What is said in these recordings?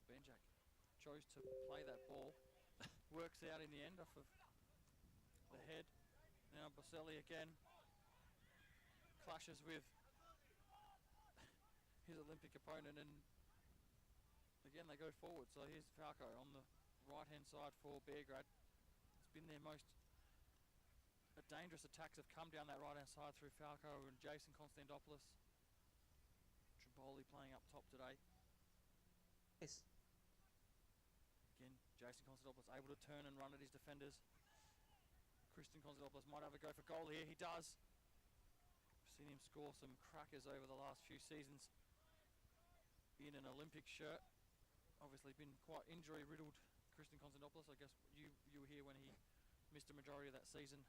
Benjak chose to play that ball. Works out in the end off of the head. Now Boselli again clashes with his Olympic opponent, and again they go forward. So here's Falco on the right-hand side for Beograd. It's been their most dangerous attacks have come down that right-hand side through Falco and Jason Konstantopoulos. Triboli playing up top today. Yes. Again, Jason Konstantopoulos able to turn and run at his defenders. Christian Konstantopoulos might have a go for goal here. He does. We've seen him score some crackers over the last few seasons in an Olympic shirt. Obviously been quite injury-riddled, Christian Konstantopoulos. I guess you were here when he missed a majority of that season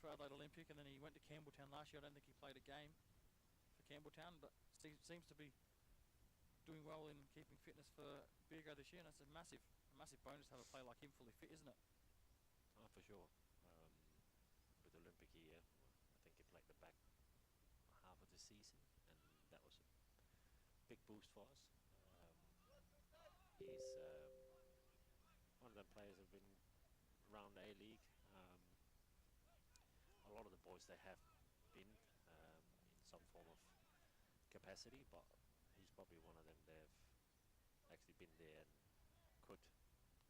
for Adelaide Olympic, and then he went to Campbelltown last year. I don't think he played a game for Campbelltown, but seems to be doing well in keeping fitness for Beograd this year, and that's a massive bonus to have a player like him fully fit, isn't it? Oh, for sure. With Olympic here, I think he played the back half of the season, and that was a big boost for us. He's one of the players who've been around the A-League. A lot of the boys, they have been in some form of capacity, but he's probably one of them. They've actually been there and could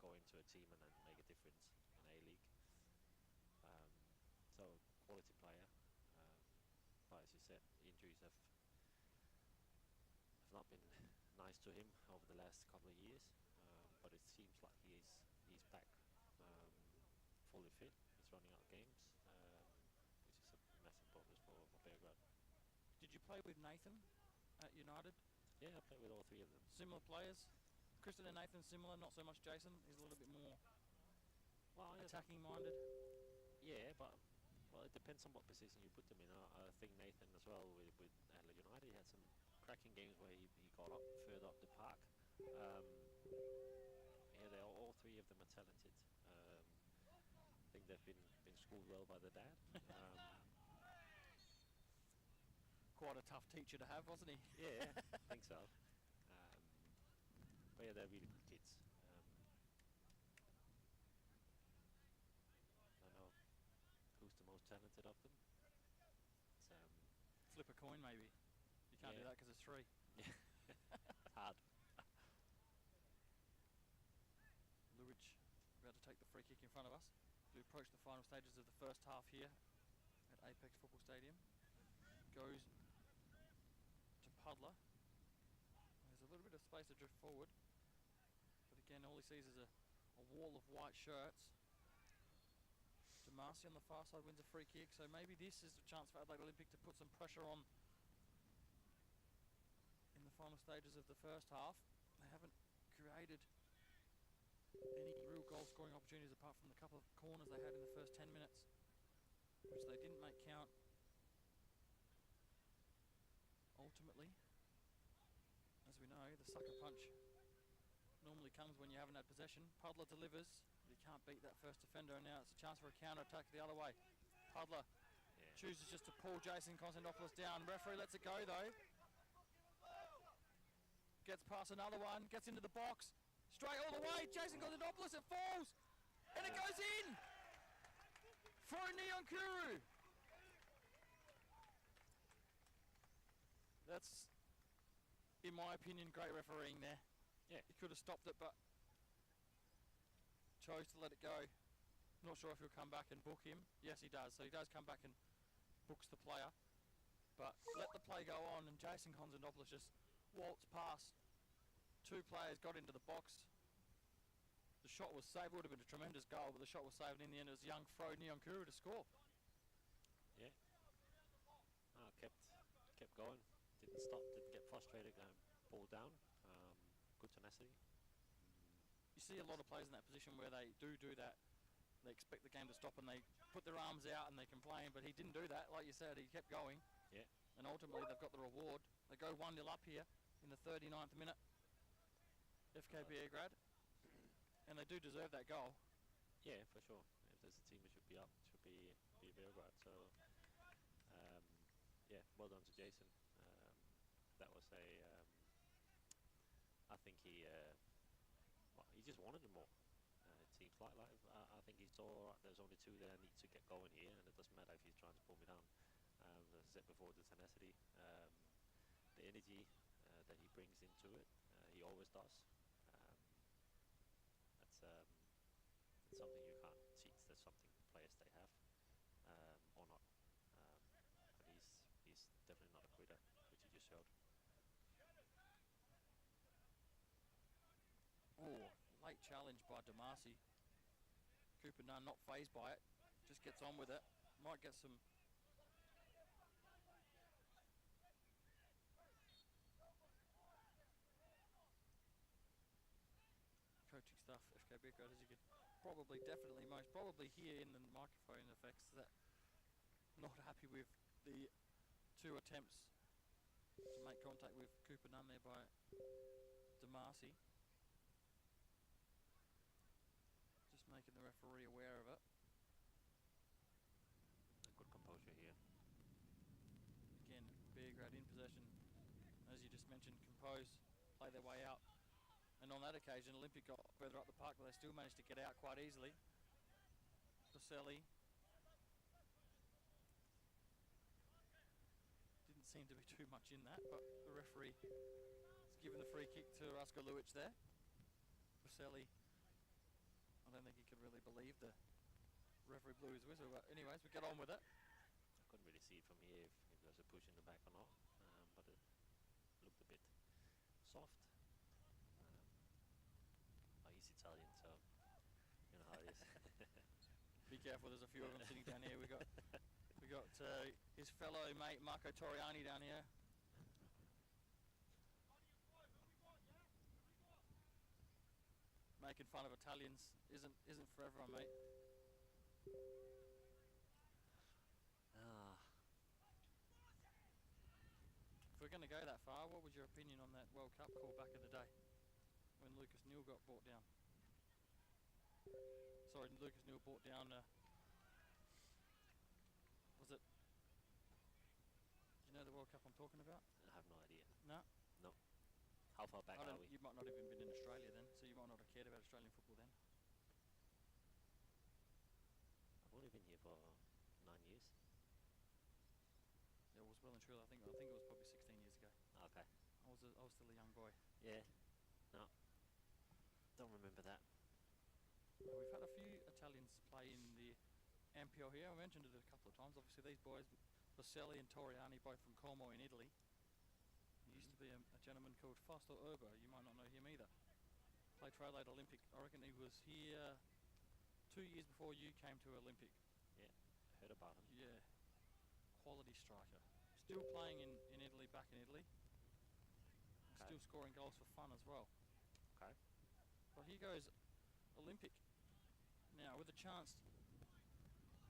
go into a team and then make a difference in A-League. So quality player, but as you said, injuries have not been nice to him over the last couple of years. But it seems like he's back, fully fit. He's running out games, which is a massive bonus for Beograd. Did you play with Nathan at United? Yeah, I played with all three of them. Similar players? Kristen and Nathan similar, not so much Jason. He's a little bit more attacking minded. Yeah, but it depends on what position you put them in. I think Nathan as well with Adelaide United, he had some cracking games where he got up further up the park. Yeah, all three of them are talented. I think they've been schooled well by the dad. Quite a tough teacher to have, wasn't he? Yeah, I think so. But yeah, they're really good kids. I don't know who's the most talented of them. It's, flip a coin maybe. You can't do that because it's three. Yeah, hard. Luridge about to take the free kick in front of us. We approach the final stages of the first half here at Apex Football Stadium. Goes to Puddler. There's a little bit of space to drift forward, but again all he sees is a wall of white shirts. Demasi on the far side wins a free kick, so maybe this is a chance for Adelaide Olympic to put some pressure on in the final stages of the first half. They haven't created any real goal scoring opportunities apart from the couple of corners they had in the first 10 minutes, which they didn't make count. Ultimately, as we know, the sucker punch normally comes when you haven't had possession. Puddler delivers, but he can't beat that first defender, and now it's a chance for a counter-attack the other way. Puddler chooses just to pull Jason Konstantopoulos down. Referee lets it go though. Gets past another one, gets into the box. Straight all the way, Jason Konstantopoulos, it falls! And it goes in! For Nyonkuru! That's, in my opinion, great refereeing there. Yeah. He could have stopped it, but chose to let it go. Not sure if he'll come back and book him. Yes, he does. So he does come back and books the player. But let the play go on, and Jason Konstantopoulos just waltzed past. Two players got into the box. The shot was saved. It would have been a tremendous goal, but the shot was saved. In the end, it was young Fro Nyonkuru to score. Yeah. Oh, kept going. Didn't stop. Didn't get frustrated. Ball down. Good tenacity. You see a lot of players in that position where they do that. They expect the game to stop and they put their arms out and they complain, but he didn't do that. Like you said, he kept going. Yeah. And ultimately, they've got the reward. They go 1-0 up here in the 39th minute. FK Beograd. And they do deserve that goal. Yeah, for sure. If there's a team that should be up, it should be Beograd. So, yeah, well done to Jason. That was I think think he just wanted it more. It seems I think he saw, right, there's only two that I need to get going here, and it doesn't matter if he's trying to pull me down. As I said before, the tenacity, the energy that he brings into it, he always does. That's it's something you can't teach. That's something players they have, or not. But he's definitely not a quitter, which he just showed. Oh, late challenge by Damasi. Cooper Nunn not phased by it, just gets on with it. Might get some coaching stuff, FK Beograd, as you could most probably hear in the microphone effects, that not happy with the two attempts to make contact with Cooper Nunn there by Damasi. Just making the referee aware of it. Good composure here. Again, Beograd in possession, as you just mentioned, compose, play their way out. And on that occasion, Olympic got further up the park, but they still managed to get out quite easily. Baselli didn't seem to be too much in that, but the referee has given the free kick to Rasko Luic there. Baselli, I don't think he could really believe the referee blew his whistle, but anyways, we get on with it. I couldn't really see it from here if there's a push in the back or not, but it looked a bit soft. He's Italian, so you know how it is. Be careful, there's a few of them sitting down here. We got his fellow mate Marco Toriani down here. Making fun of Italians isn't for everyone, mate. If we're going to go that far, what was your opinion on that World Cup call back in the day when Lucas Neal got brought down? Sorry, Lucas Neal brought down. Was it? Do you know the World Cup I'm talking about? I have no idea. No. No. How far back are we? You might not have even been in Australia then, so you might not have cared about Australian football then. I've only been here for 9 years. Yeah, it was well and truly. I think it was probably 16 years ago. Okay. I was still a young boy. Yeah. No. Don't remember that. We've had a few Italians play in the MPL here. I mentioned it a couple of times. Obviously, these boys, Baselli and Toriani, both from Como in Italy. There used to be a gentleman called Fausto Urba. You might not know him either. Played for Adelaide Olympic. I reckon he was here 2 years before you came to Olympic. Yeah, heard about him. Yeah, quality striker. Still playing in Italy, back in Italy. Okay. Still scoring goals for fun as well. Okay. Well, here goes Olympic. Now, with a chance,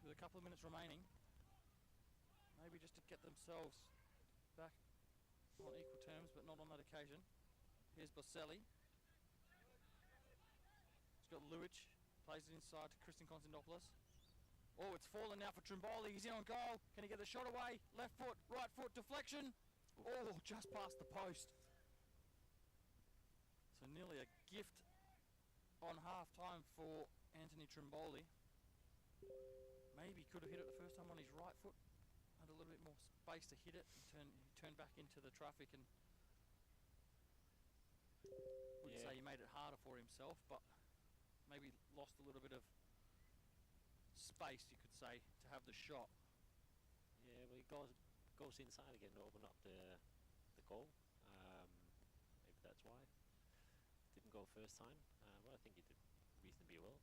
with a couple of minutes remaining, maybe just to get themselves back on equal terms, but not on that occasion. Here's Baselli. He's got Luic, plays it inside to Christian Konstantopoulos. Oh, it's fallen now for Trimboli. He's in on goal. Can he get the shot away? Left foot, right foot, deflection. Oh, just past the post. So nearly a gift on half-time for Anthony Trimboli. Maybe could have hit it the first time on his right foot. Had a little bit more space to hit it and turn back into the traffic, and wouldn't say he made it harder for himself, but maybe lost a little bit of space, you could say, to have the shot. Yeah, well, he goes inside again to open up the goal. Maybe that's why. Didn't go first time. Well, I think he did reasonably well.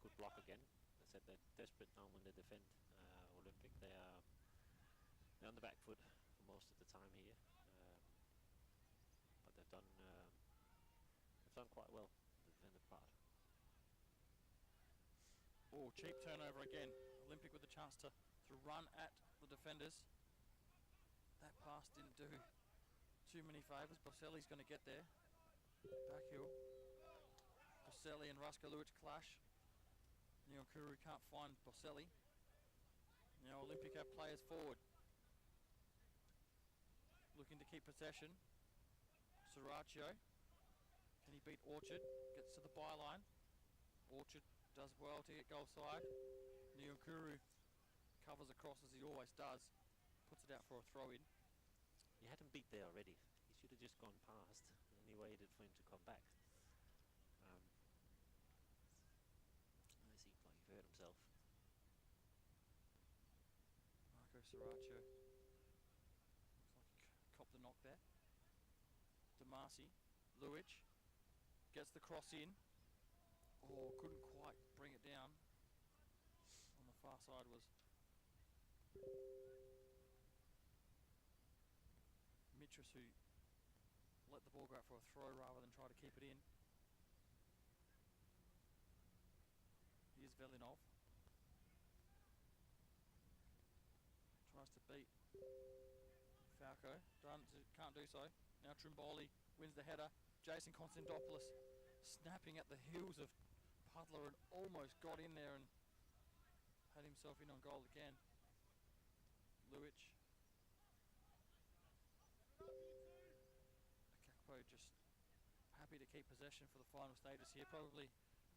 Good block again. I said they're desperate now when they defend Olympic. They're on the back foot for most of the time here, but they've done quite well the defender part. Oh, cheap turnover again. Olympic with a chance to run at the defenders. That pass didn't do too many favours. Baselli's going to get there. Back heel. Baselli and Rasko Luic clash. Nyonkuru can't find Baselli. Now Olympic have players forward, looking to keep possession. Sriracho Can he beat Orchard? Gets to the byline. Orchard does well to get goal side. Nyokuru covers across as he always does. Puts it out for a throw in. You had him beat there already. He should have just gone past, and he waited for him to come back. It seems like he hurt himself. Marco Sriracho. Looks like he copped the knock there. Damasi. Luich gets the cross in. Oh, couldn't quite bring it down. On the far side was Mitras, who let the ball go out for a throw rather than try to keep it in. Here's Velinov. Tries to beat Falco. Can't do so. Now Trimboli wins the header. Jason Konstantopoulos snapping at the heels of Puddler and almost got in there and had himself in on goal again. Luich. Akakpo just happy to keep possession for the final stages here. Probably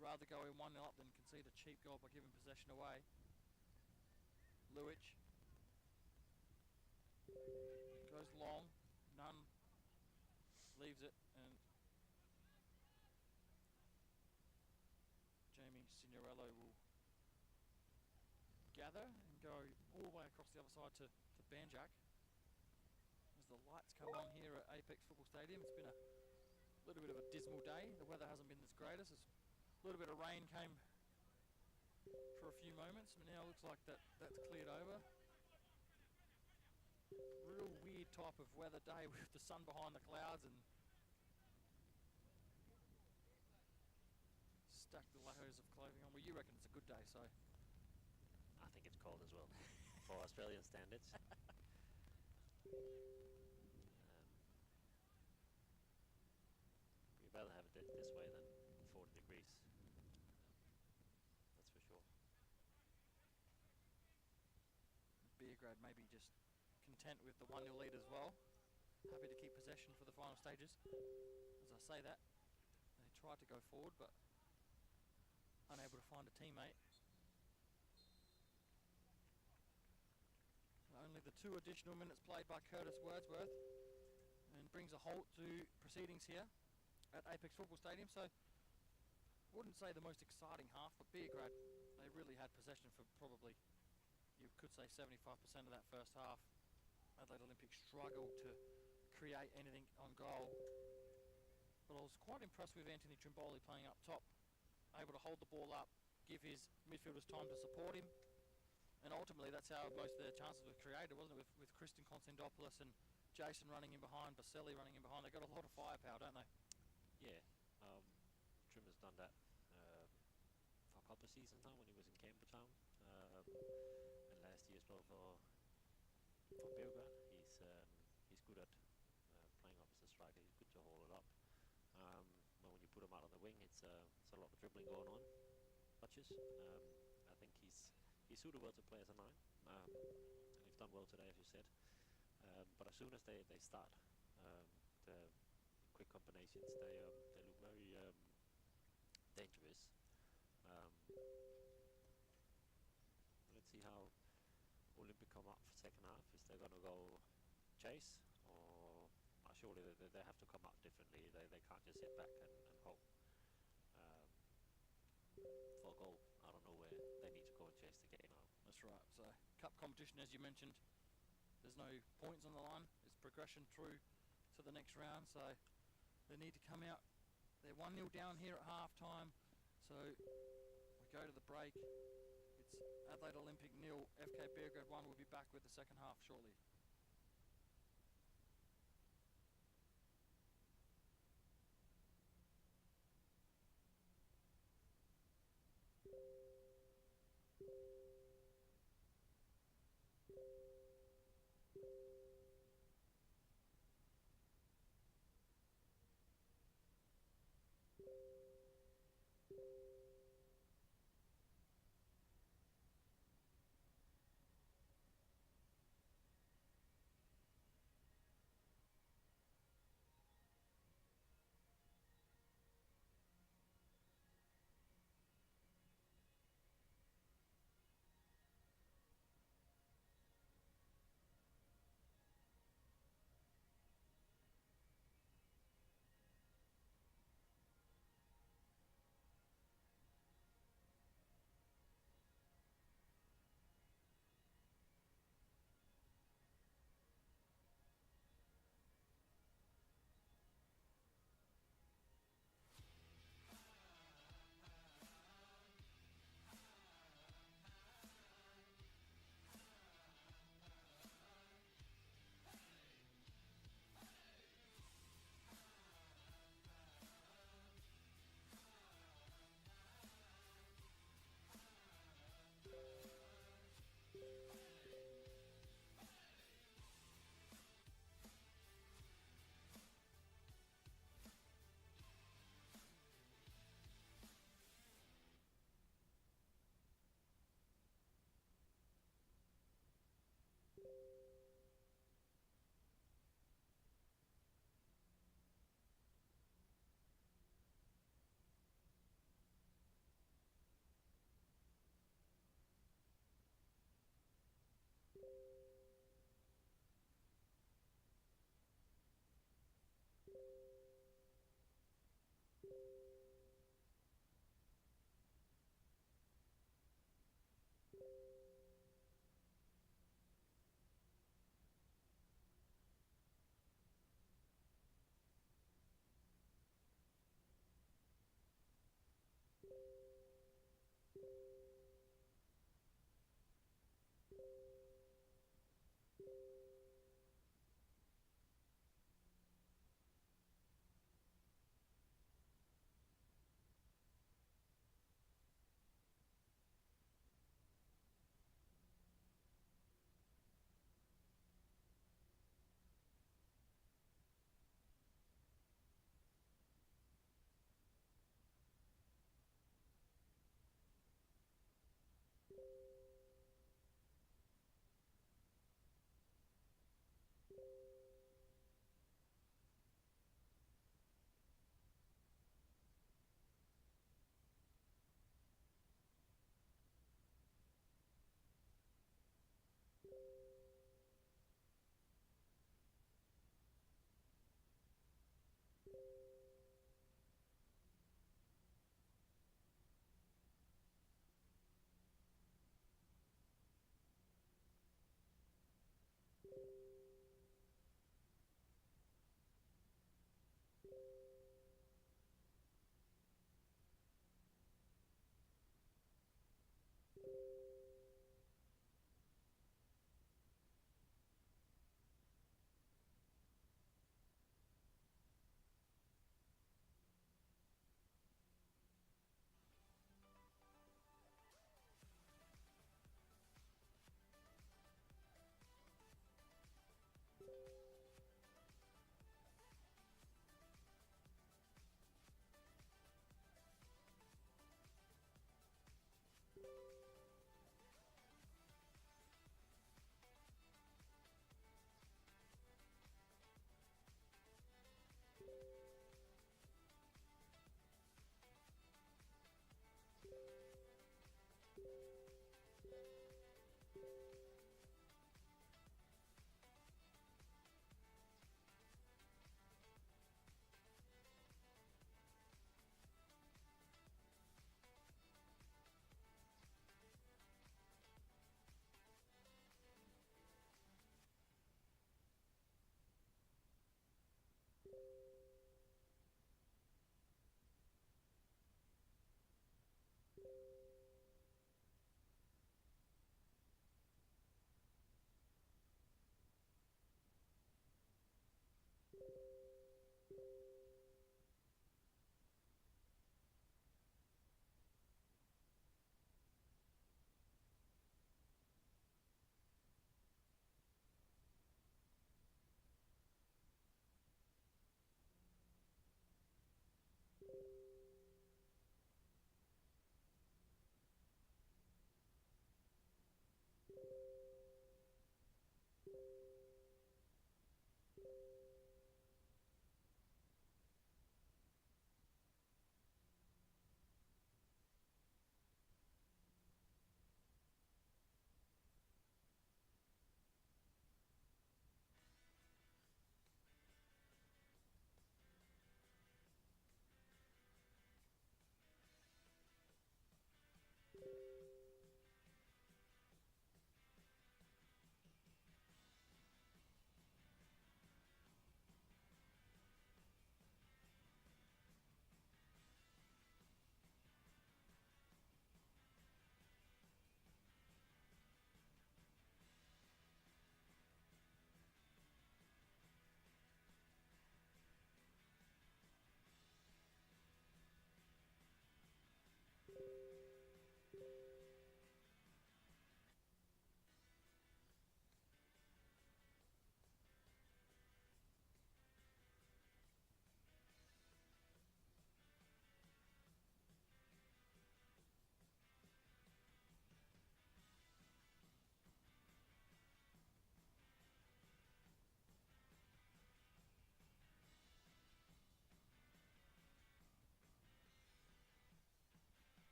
rather go in 1-0 up than concede a cheap goal by giving possession away. Luich goes long. None leaves it, and Jamie Signorello will gather and go all the way across the other side to Banjak. As the lights come on here at Apex Football Stadium, it's been a little bit of a dismal day. The weather hasn't been this greatest. A little bit of rain came for a few moments, but now it looks like that's cleared over. Real weird type of weather day with the sun behind the clouds and stacked the layers of clothing on. Well, you reckon it's a good day, so I think it's cold as well for Australian standards. We'd rather have it this way than 40 degrees. That's for sure. Beograd maybe just content with the 1-0 lead as well. Happy to keep possession for the final stages. As I say that, they tried to go forward but unable to find a teammate. Only the 2 additional minutes played by Curtis Wordsworth and brings a halt to proceedings here at Apex Football Stadium. So wouldn't say the most exciting half, but Beograd, they really had possession for probably, you could say 75% of that first half. Adelaide Olympic struggled to create anything on goal, but I was quite impressed with Anthony Trimboli playing up top, able to hold the ball up, give his midfielders time to support him, and ultimately that's how most of their chances were created, wasn't it, with Christian Konstantopoulos and Jason running in behind, Baselli running in behind. They've got a lot of firepower, don't they? Yeah, Trim has done that for a couple of seasons now when he was in Campbelltown, and last year as well for Beograd. He's good at playing up as a striker. He's good to hold it up. But when you put him out on the wing, it's a lot of dribbling going on. Touches. I think he's suited well to play as a 9, and he's done well today, as you said. But as soon as they start the quick combinations, they look very dangerous. Let's see how Olympic come up for second half. Is they going to go chase, or surely they have to come up differently. They can't just sit back and hope for a goal. I don't know where they need to go and chase the game out. That's right. So cup competition, as you mentioned, there's no points on the line. It's progression through to the next round. So they need to come out. They're 1-0 down here at half time. So we go to the break. It's Adelaide Olympic 0, FK Beograd 1. We'll be back with the second half shortly.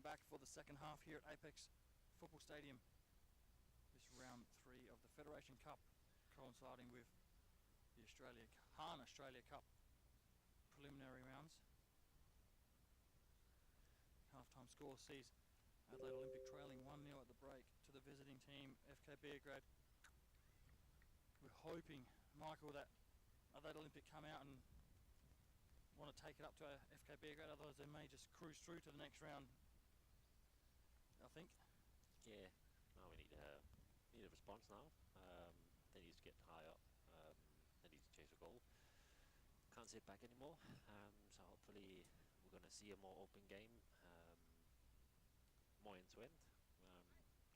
back for the second half here at Apex Football Stadium. This round 3 of the Federation Cup, coinciding with the Australia Cup preliminary rounds. Halftime score sees Adelaide Olympic trailing 1-0 at the break to the visiting team, FK Beograd. We're hoping, Michael, that Adelaide Olympic come out and want to take it up to FK Beograd, otherwise they may just cruise through to the next round, I think. Yeah, no, we need a response now. They need to get higher. They need to chase a goal. Can't sit back anymore. So hopefully we're going to see a more open game, more end-to-end,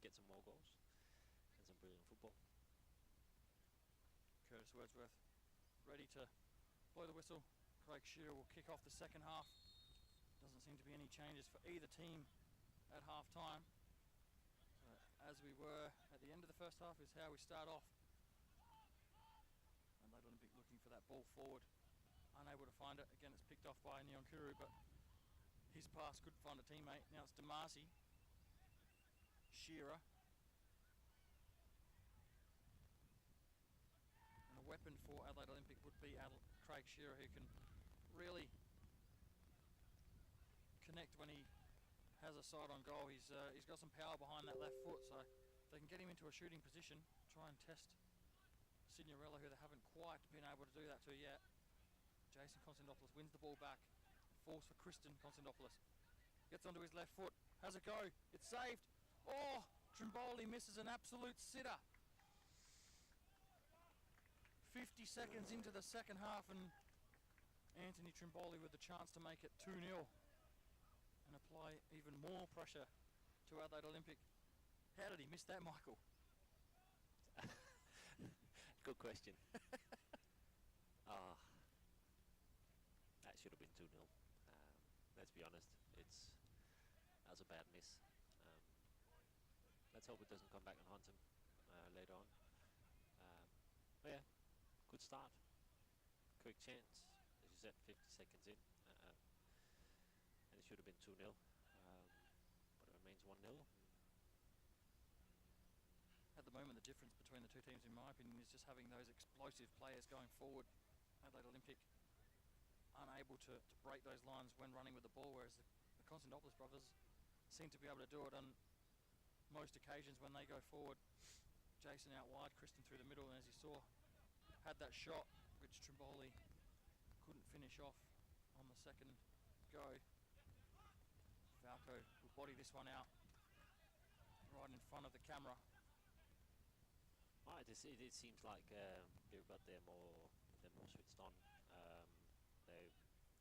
get some more goals and some brilliant football. Curtis Wordsworth ready to blow the whistle. Craig Shearer will kick off the second half. Doesn't seem to be any changes for either team at half time. As we were at the end of the first half is how we start off. Adelaide Olympic looking for that ball forward. Unable to find it. Again, it's picked off by Nyonkuru, but his pass couldn't find a teammate. Now it's Damasi. Shearer. And a weapon for Adelaide Olympic would be Craig Shearer, who can really connect when he has a side on goal. He's got some power behind that left foot, so if they can get him into a shooting position, try and test Signorella, who they haven't quite been able to do that to yet. Jason Konstantopoulos wins the ball back, falls for Kristen Konstantopoulos, gets onto his left foot, has a go, it's saved. Oh, Trimboli misses an absolute sitter. 50 seconds into the second half, and Anthony Trimboli with the chance to make it 2-0 and apply even more pressure to Adelaide Olympic. How did he miss that, Michael? Good question. That should have been 2-0. Let's be honest, that was a bad miss. Let's hope it doesn't come back and haunt him later on. But yeah, good start. Quick chance, as you said, 50 seconds in. And it should have been 2-0. But it remains 1-0. At the moment, the difference between the two teams, in my opinion, is just having those explosive players going forward. Adelaide Olympic unable to break those lines when running with the ball, whereas the Konstantopoulos brothers seem to be able to do it on most occasions when they go forward. Jason out wide, Kristen through the middle, and as you saw, had that shot which Trimboli couldn't finish off on the second go. Falco will body this one out right in front of the camera. It seems like they're more switched on. They're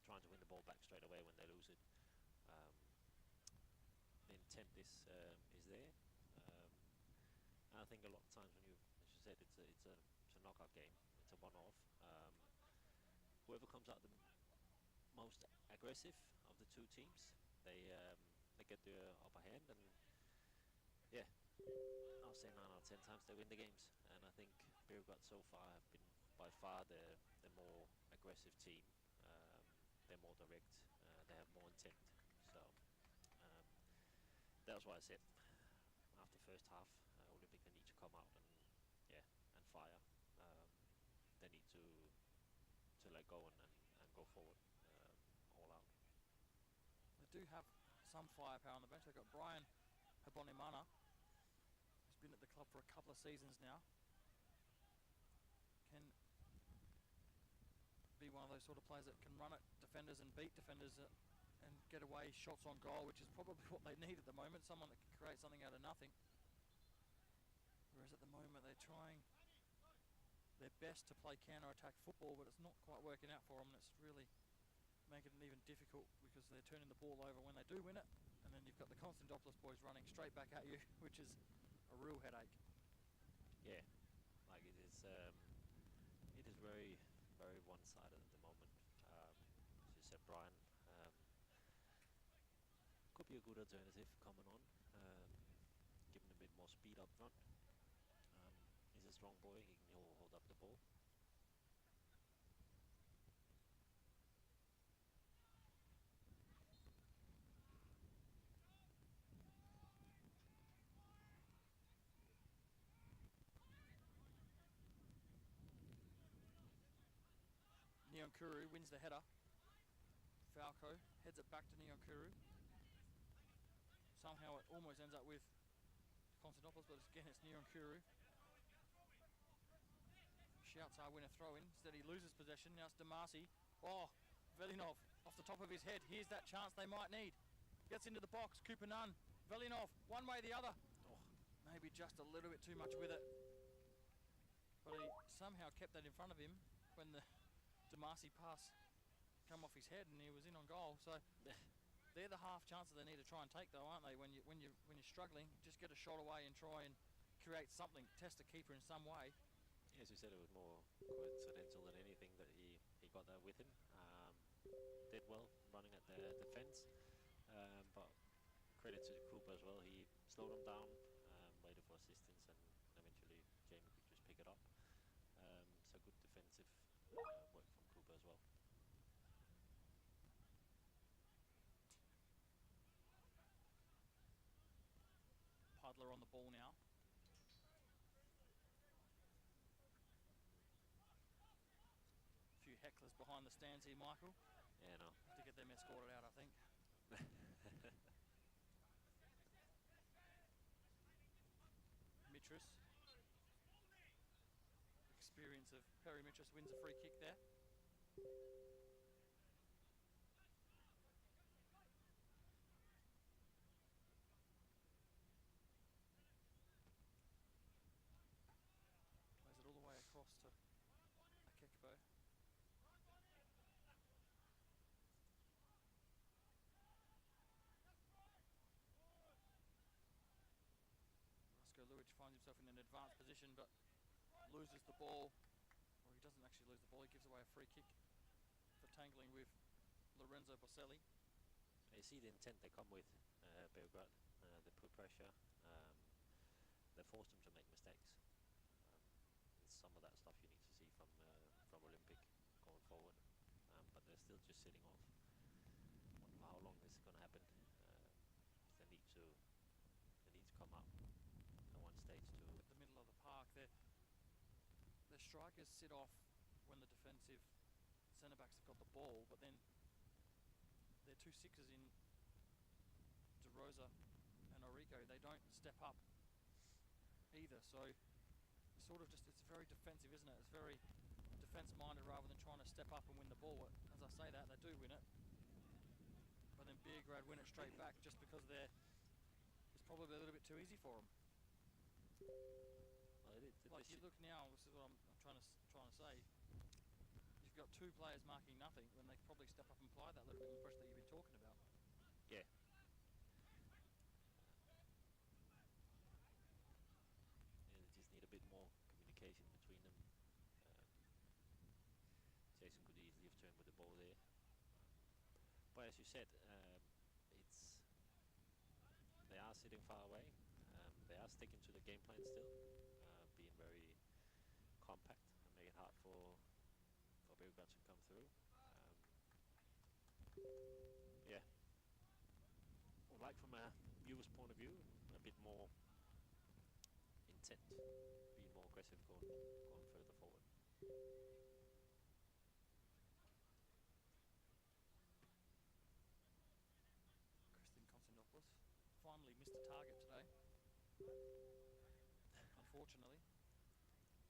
trying to win the ball back straight away when they lose it. The intent is there. And I think a lot of times when as you said, it's a knockout game. It's a one-off. Whoever comes out the most aggressive of the two teams, they get the upper hand, and yeah, I'll say 9 out of 10 times they win the games. And I think Beograd so far have been by far the more aggressive team. They're more direct. They have more intent. So that was why I said after first half, Olympic they need to come out and fire. They need to let go and go forward all out. They do have some firepower on the bench. They've got Brian Habonimana, who's been at the club for a couple of seasons now. Can be one of those sort of players that can run at defenders and beat defenders and get away shots on goal, which is probably what they need at the moment. Someone that can create something out of nothing. Whereas at the moment they're trying their best to play counter-attack football, but it's not quite working out for them, and it's really making it even difficult because they're turning the ball over when they do win it, and then you've got the Konstantopoulos boys running straight back at you, which is a real headache. Yeah, like it is very, very one-sided at the moment. As you said, Brian, could be a good alternative coming on, giving a bit more speed up front. He's a strong boy, he'll hold up the ball. Nyonkuru wins the header. Falco heads it back to Nyonkuru. Somehow it almost ends up with Constantopoulos, but again it's Nyonkuru. Shouts our winner throw in. Instead he loses possession. Now it's Damasi. Oh, Velinov off the top of his head. Here's that chance they might need. Gets into the box. Kupanan. Velinov. One way or the other. Oh, maybe just a little bit too much with it. But he somehow kept that in front of him when the Damasi pass come off his head and he was in on goal. So they're the half chances they need to try and take though, aren't they? When you're struggling, just get a shot away and try and create something. Test the keeper in some way. As you said, it was more coincidental than anything that he got that with him. Did well running at the defence, but credit to Cooper as well. He slowed him down, waited for assistance, and eventually Jamie could just pick it up. So good defensive work from Cooper as well. Puddler on the ball now. Hecklers behind the stands here, Michael. Yeah, no. Have to get them escorted out, I think. Mitras. Experience of Perry Mitras wins a free kick there. Plays it all the way across to Akekbo. Luic finds himself in an advanced position but loses the ball, or he doesn't actually lose the ball, he gives away a free kick for tangling with Lorenzo Boselli. You see the intent they come with, Beograd. They put pressure, they force them to make mistakes. It's some of that stuff you need to see from Olympic going forward, but they're still just sitting off. Wonder how long this is going to happen. They need to come up at one stage to at the middle of the park. Their strikers sit off when the defensive centre backs have got the ball, but then their two sixers in De Rosa and Orico, they don't step up either. So sort of just, it's very defensive, isn't it? It's very defence-minded rather than trying to step up and win the ball. As I say that, they do win it, but then Beograd win it straight back just because it's probably a little bit too easy for them. Well, like you look now, this is what I'm trying to say. You've got two players marking nothing when they probably step up and apply that little bit more pressure that you've been talking about. Yeah. They just need a bit more communication between them. Jason could easily have turned with the ball there. But as you said, they are sitting far away. They are sticking to the game plan still, being very compact and make it hard for Beograd to come through. Yeah, like from a viewer's point of view, a bit more intent, being more aggressive, going further forward. Constantopoulos finally missed a target today. Unfortunately,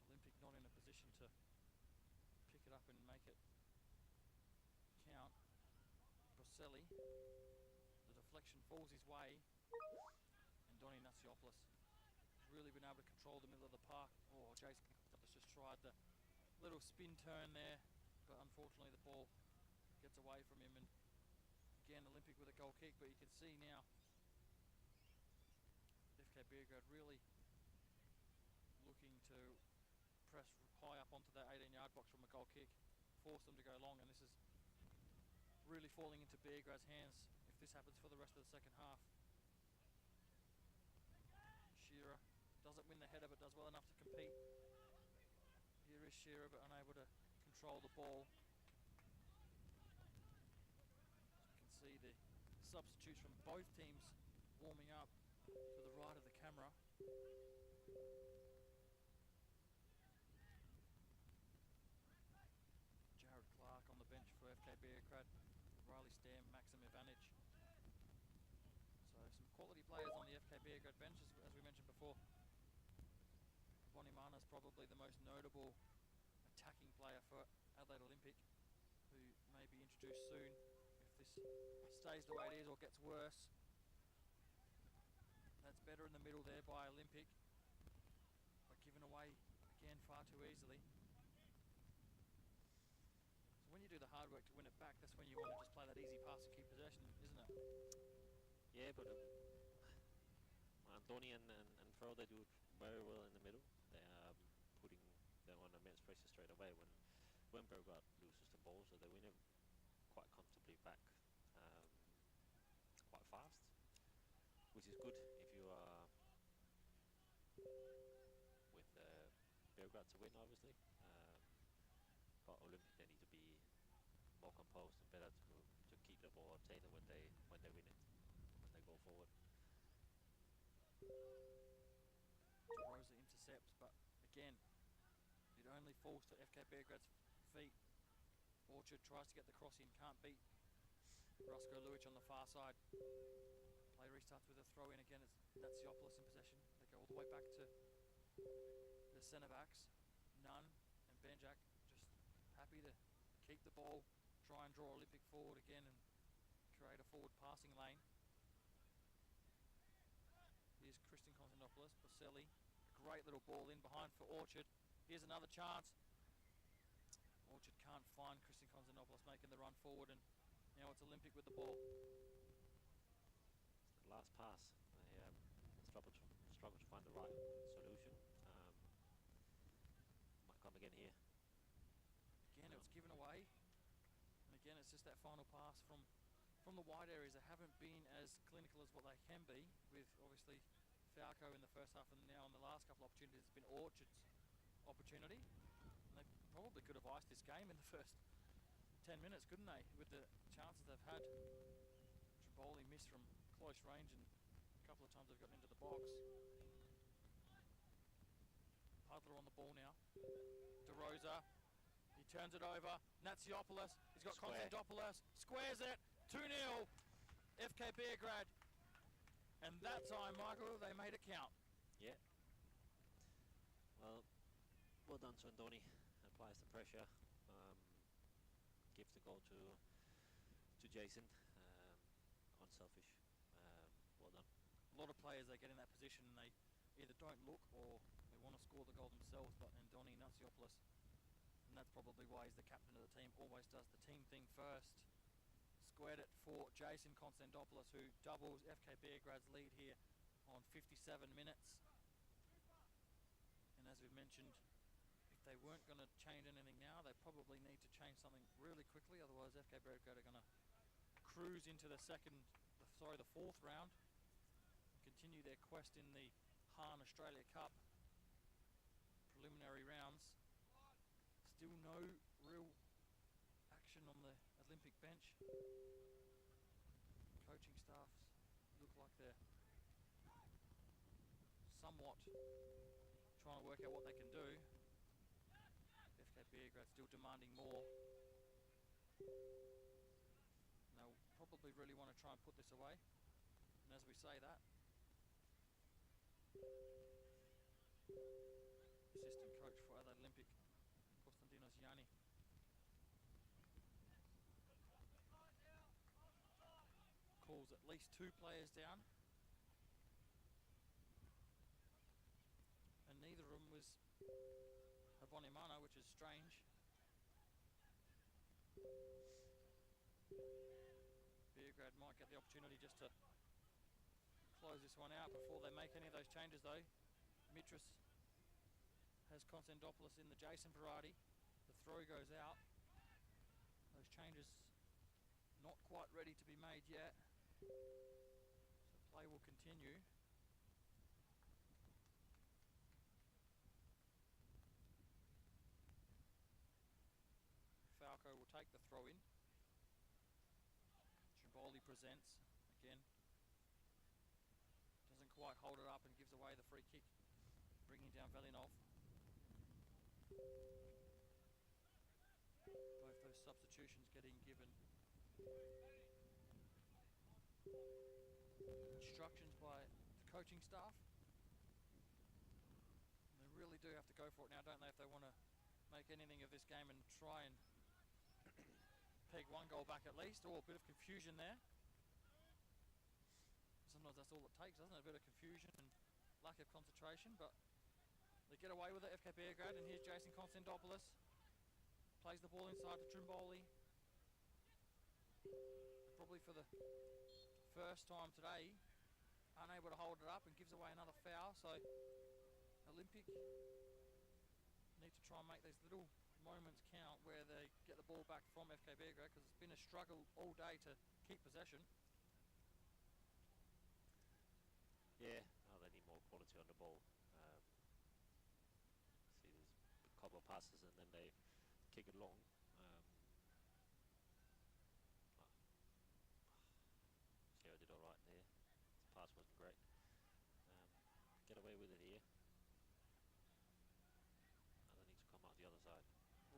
Olympic not in a position to pick it up and make it count. Boselli, the deflection falls his way, and Donny Natsiopoulos has really been able to control the middle of the park. Oh, Jason Constantopoulos just tried the little spin turn there, but unfortunately the ball gets away from him, and again Olympic with a goal kick. But you can see now FK Beograd really looking to press high up onto that 18-yard box from a goal kick, force them to go long, and this is really falling into Beograd's hands if this happens for the rest of the second half. Shearer doesn't win the header but does well enough to compete. Here is Shearer but unable to control the ball. As you can see the substitutes from both teams warming up to the right of the camera. Jared Clark their maximum advantage. So some quality players on the FK Beograd bench, as we mentioned before. Bonnie Mana's probably the most notable attacking player for Adelaide Olympic, who may be introduced soon if this stays the way it is or gets worse. That's better in the middle there by Olympic, but given away again far too easily. So when you do the hard work to win it back, that's when you want to just play that easy pass and keep possession, isn't it? Yeah, but Antoni and Fro, they do it very well in the middle. They are putting them on immense pressure straight away when Beograd loses the ball, so they win it quite comfortably back, quite fast, which is good if you are with Beograd to win, obviously. But Olympic, they need to be more composed and better to keep the ball obtained when they win it, when they go forward. Rosa intercepts, but again, it only falls to FK Beograd's feet. Orchard tries to get the cross in, can't beat Rusko Luic on the far side. Play restarts with a throw in again. It's Natsiopoulos in possession. They go all the way back to the centre backs, Nunn and Benjak, just happy to keep the ball, try and draw Olympic forward again and create a forward passing lane. Here's Christian Konstantinopoulos, Boselli, a great little ball in behind for Orchard. Here's another chance. Orchard can't find Christian Konstantinopoulos making the run forward, and now it's Olympic with the ball. The last pass, they struggle to find the right solution. Might come again here. Again, it was given away, and again it's just that final pass from the wide areas. They haven't been as clinical as what they can be, with obviously Falco in the first half, and now in the last couple of opportunities it's been Orchard's opportunity. And they probably could have iced this game in the first 10 minutes, couldn't they, with the chances they've had. Triboli missed from close range, and a couple of times they've gotten into the box. Pudler on the ball now. DeRosa, he turns it over. Natsiopoulos, he's got Konstantopoulos, squares it, 2-0, FK Beograd. And that time, Michael, they made it count. Yeah. Well done to Andoni. Applies the pressure. Gives the goal to Jason. Unselfish. Well done. A lot of players, they get in that position and they either don't look or they want to score the goal themselves, but Andoni Natsiopoulos, and that's probably why he's the captain of the team, always does the team thing first. Squared it for Jason Konstantopoulos, who doubles FK Beograd's lead here on 57 minutes. And as we've mentioned, if they weren't going to change anything now, they probably need to change something really quickly, otherwise FK Beograd are going to cruise into the fourth round and continue their quest in the Hahn Australia Cup preliminary rounds. Still no real action on the Olympic bench. Coaching staffs look like they're somewhat trying to work out what they can do. FK Beograd still demanding more. And they'll probably really want to try and put this away. And as we say that, assistant coach for Adelaide Olympic, Konstantinos Yanni, calls at least 2 players down, and neither of them was Havonimana, which is strange. Beograd might get the opportunity just to close this one out before they make any of those changes though. Mitras has Konstantopoulos in the Jason variety. The throw goes out. Those changes not quite ready to be made yet. So play will continue. Falco will take the throw in. Triboli presents again. Doesn't quite hold it up and gives away the free kick, bringing down Velinov. Both those substitutions getting given instructions by the coaching staff. They really do have to go for it now, don't they, if they want to make anything of this game and try and peg one goal back at least. Oh, a bit of confusion there. Sometimes that's all it takes, doesn't it? A bit of confusion and lack of concentration, but they get away with it, FK Beograd, and here's Jason Konstantopoulos. Plays the ball inside to Trimboli. Probably for the first time today, unable to hold it up and gives away another foul, so Olympic need to try and make these little moments count where they get the ball back from FK Beograd, because it's been a struggle all day to keep possession. Yeah, they need more quality on the ball. See, there's a couple of passes and then they kick it long. Sierra did alright there. His pass wasn't great. Get away with it here. They need to come out the other side.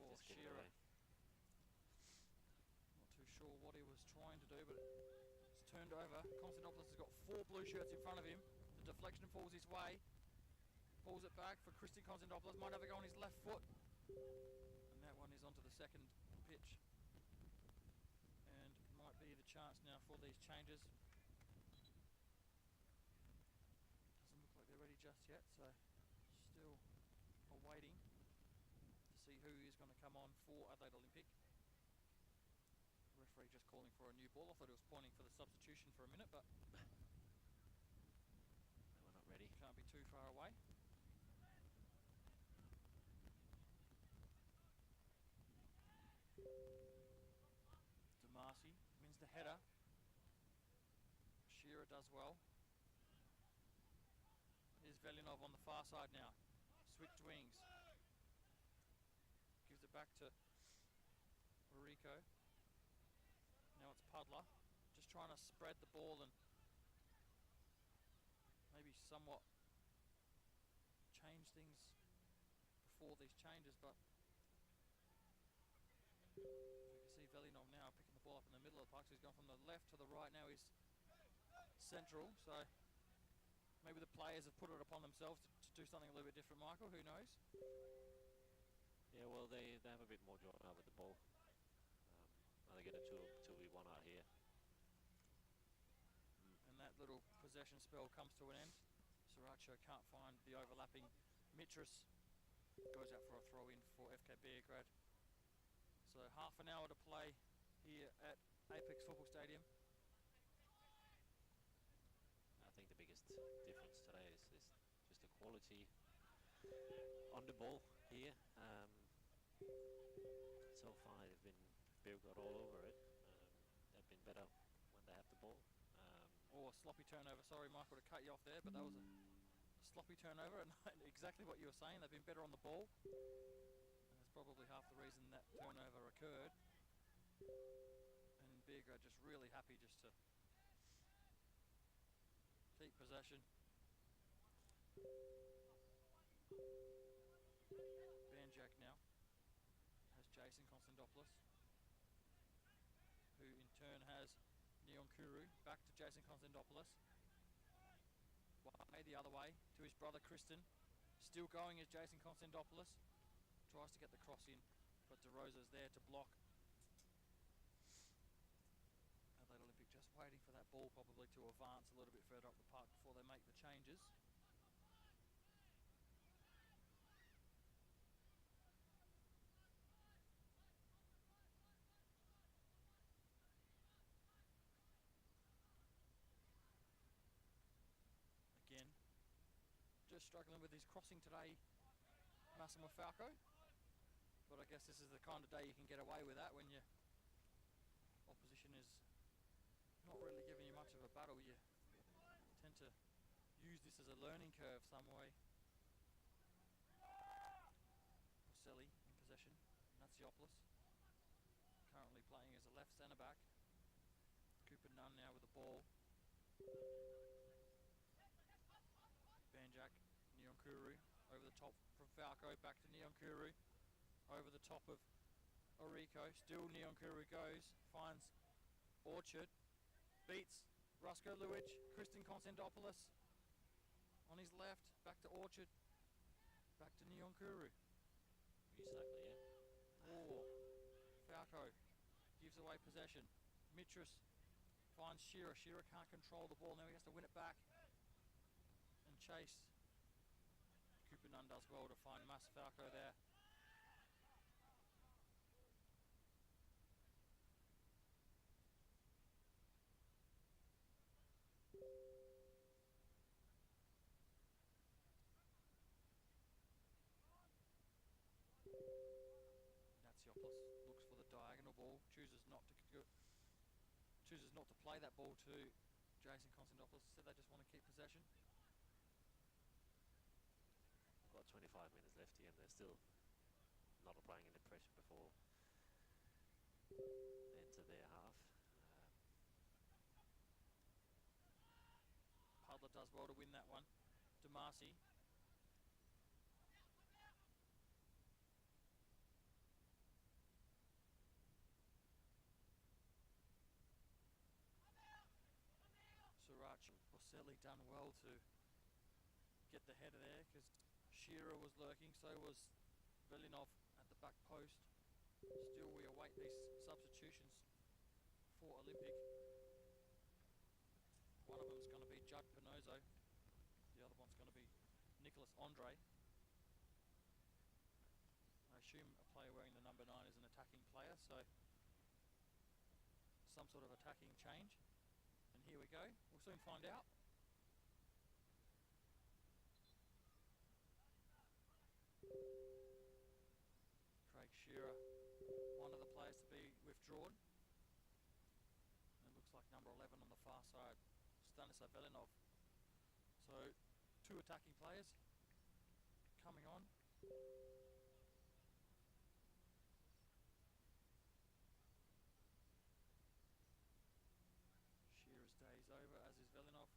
Oh, Just give it Shearer. away. Not too sure what he was trying to do, but it's turned over. Konstantopoulos has got 4 blue shirts in front of him. The deflection falls his way. Pulls it back for Christian Konstantopoulos. Might have a go on his left foot. And that one is onto the second pitch. And might be the chance now for these changes. Doesn't look like they're ready just yet, so still awaiting to see who is going to come on for Adelaide Olympic. Referee just calling for a new ball. I thought he was pointing for the substitution for a minute, but We're not ready. can't be too far away. Demasi wins the header. Shearer does well. Here's Velinov on the far side now. Switched wings. Gives it back to Rico. Now it's Pudler. Just trying to spread the ball and maybe somewhat change things before these changes, but you can see Velinov now picking the ball up in the middle of the park. So he's gone from the left to the right. Now he's central, so maybe the players have put it upon themselves to do something a little bit different, Michael. Who knows? Yeah, well, they have a bit more joy now with the ball. They get a 2v1 out here. And that little possession spell comes to an end. Sriracha can't find the overlapping Mitras. Goes out for a throw in for FK Beograd. So half an hour to play here at Apex Football Stadium. I think the biggest difference today is just the quality on the ball here. So far they've been Beograd all over it. They've been better when they have the ball. Oh, a sloppy turnover. Sorry, Michael, to cut you off there, but that was a sloppy turnover, and exactly what you were saying. They've been better on the ball. And that's probably half the reason that turnover occurred. And Beograd just really happy just to keep possession. Banjak now has Jason Konstantopoulos, who in turn has Neon Kuru. Back to Jason Konstantopoulos. The other way to his brother Kristen. Still going is Jason Konstantopoulos. Tries to get the cross in, but DeRosa's there to block. Adelaide Olympic just waiting for that ball probably to advance a little bit further up the park before they make the changes. Again, just struggling with his crossing today, Massimo Falco. But I guess this is the kind of day you can get away with that when your opposition is not really giving you much of a battle. You tend to use this as a learning curve some way. Selly in possession. Natsiopoulos currently playing as a left centre back. Cooper Nunn now with the ball. Banjak, Neon Kuru over the top from Falco, back to Neon Kuru, over the top of Orico. Still Neon Kuru goes, finds Orchard, beats Rusko Luic, Kristin Konstantopoulos on his left, back to Orchard, back to Nyonkuru. Exactly, yeah. Oh, Falco gives away possession. Mitrus finds Shearer. Shearer can't control the ball. Now he has to win it back and chase. Kupanen does well to find Mas Falco there. Natsiopoulos looks for the diagonal ball, chooses not to play that ball to Jason Konstantopoulos. Said they just want to keep possession. Got 25 minutes left here, and they're still not applying any pressure before they enter their half. Pudler does well to win that one. Damasi. Sriracha Boselli done well to get the header there because Shearer was lurking, so was Velinov at the back post. Still we await these substitutions for Olympic. One of them is going to be Judd Pinozo. The other one's going to be Nicholas Andre. I assume a player wearing the number 9 is an attacking player, so some sort of attacking change. And here we go. We'll soon find out. Craig Shearer, one of the players to be withdrawn. It looks like number 11 on the far side, Stanislav Velinov. So 2 attacking players coming on. Shearer's day is over, as is Velinov.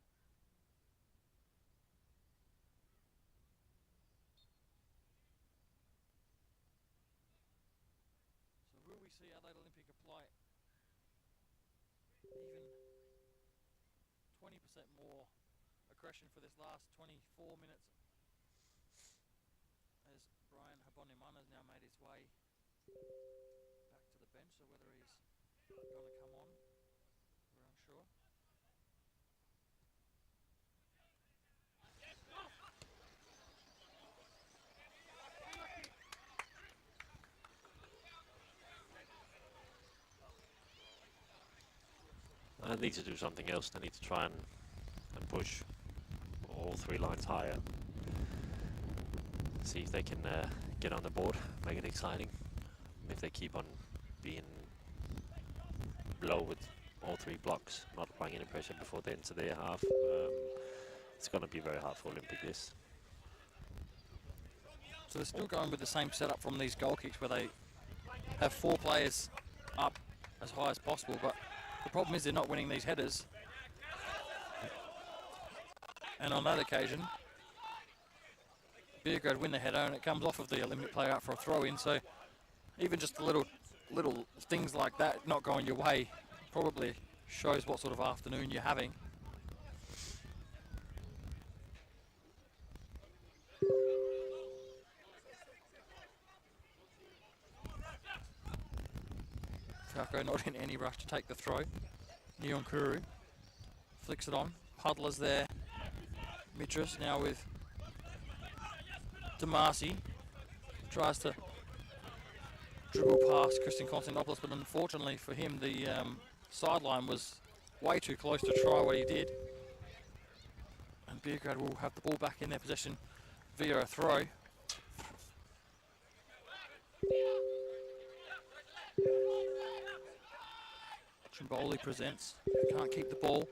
So will we see Adelaide Olympic apply even 20% more aggression for this last 24 minutes, as Brian Haboniman has now made his way back to the bench, so whether he's going to come on, we're unsure. They need to do something else. They need to try and push all 3 lines higher. See if they can get on the board, make it exciting. If they keep on being low with all 3 blocks, not applying any pressure before they enter their half, it's going to be very hard for Olympic this. So they're still going with the same setup from these goal kicks where they have 4 players up as high as possible, but the problem is they're not winning these headers. And on that occasion, Beograd win the header and it comes off of the Olympic player out for a throw-in. So even just the little things like that not going your way probably shows what sort of afternoon you're having. Falco not in any rush to take the throw. Nyonkuru flicks it on. Pudler's there. Mitrus now with Damasi. Tries to dribble past Kristin Konstantopoulos, but unfortunately for him, the sideline was way too close to try what he did. And Beograd will have the ball back in their possession via a throw. Trimboli presents, can't keep the ball.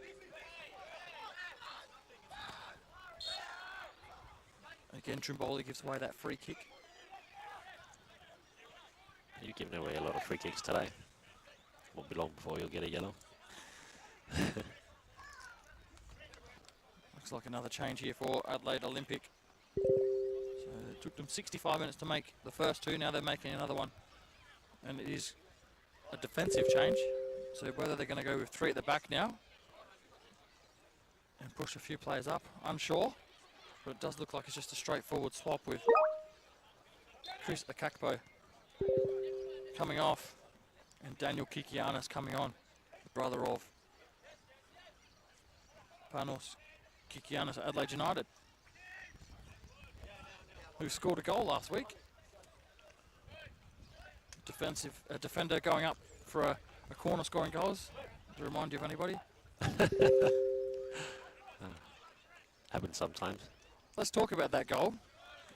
Again, Trimboli gives away that free kick. You've given away a lot of free kicks today. Won't be long before you'll get a yellow. Looks like another change here for Adelaide Olympic. So it took them 65 minutes to make the first 2, now they're making another one. And it is a defensive change. So whether they're going to go with 3 at the back now, and push a few players up. Unsure, but it does look like it's just a straightforward swap with Chris Akakpo coming off and Daniel Kikianis coming on, the brother of Panos Kikianis at Adelaide United, who scored a goal last week. Defender going up for a corner scoring goals. To remind you of anybody? Happens sometimes. Let's talk about that goal.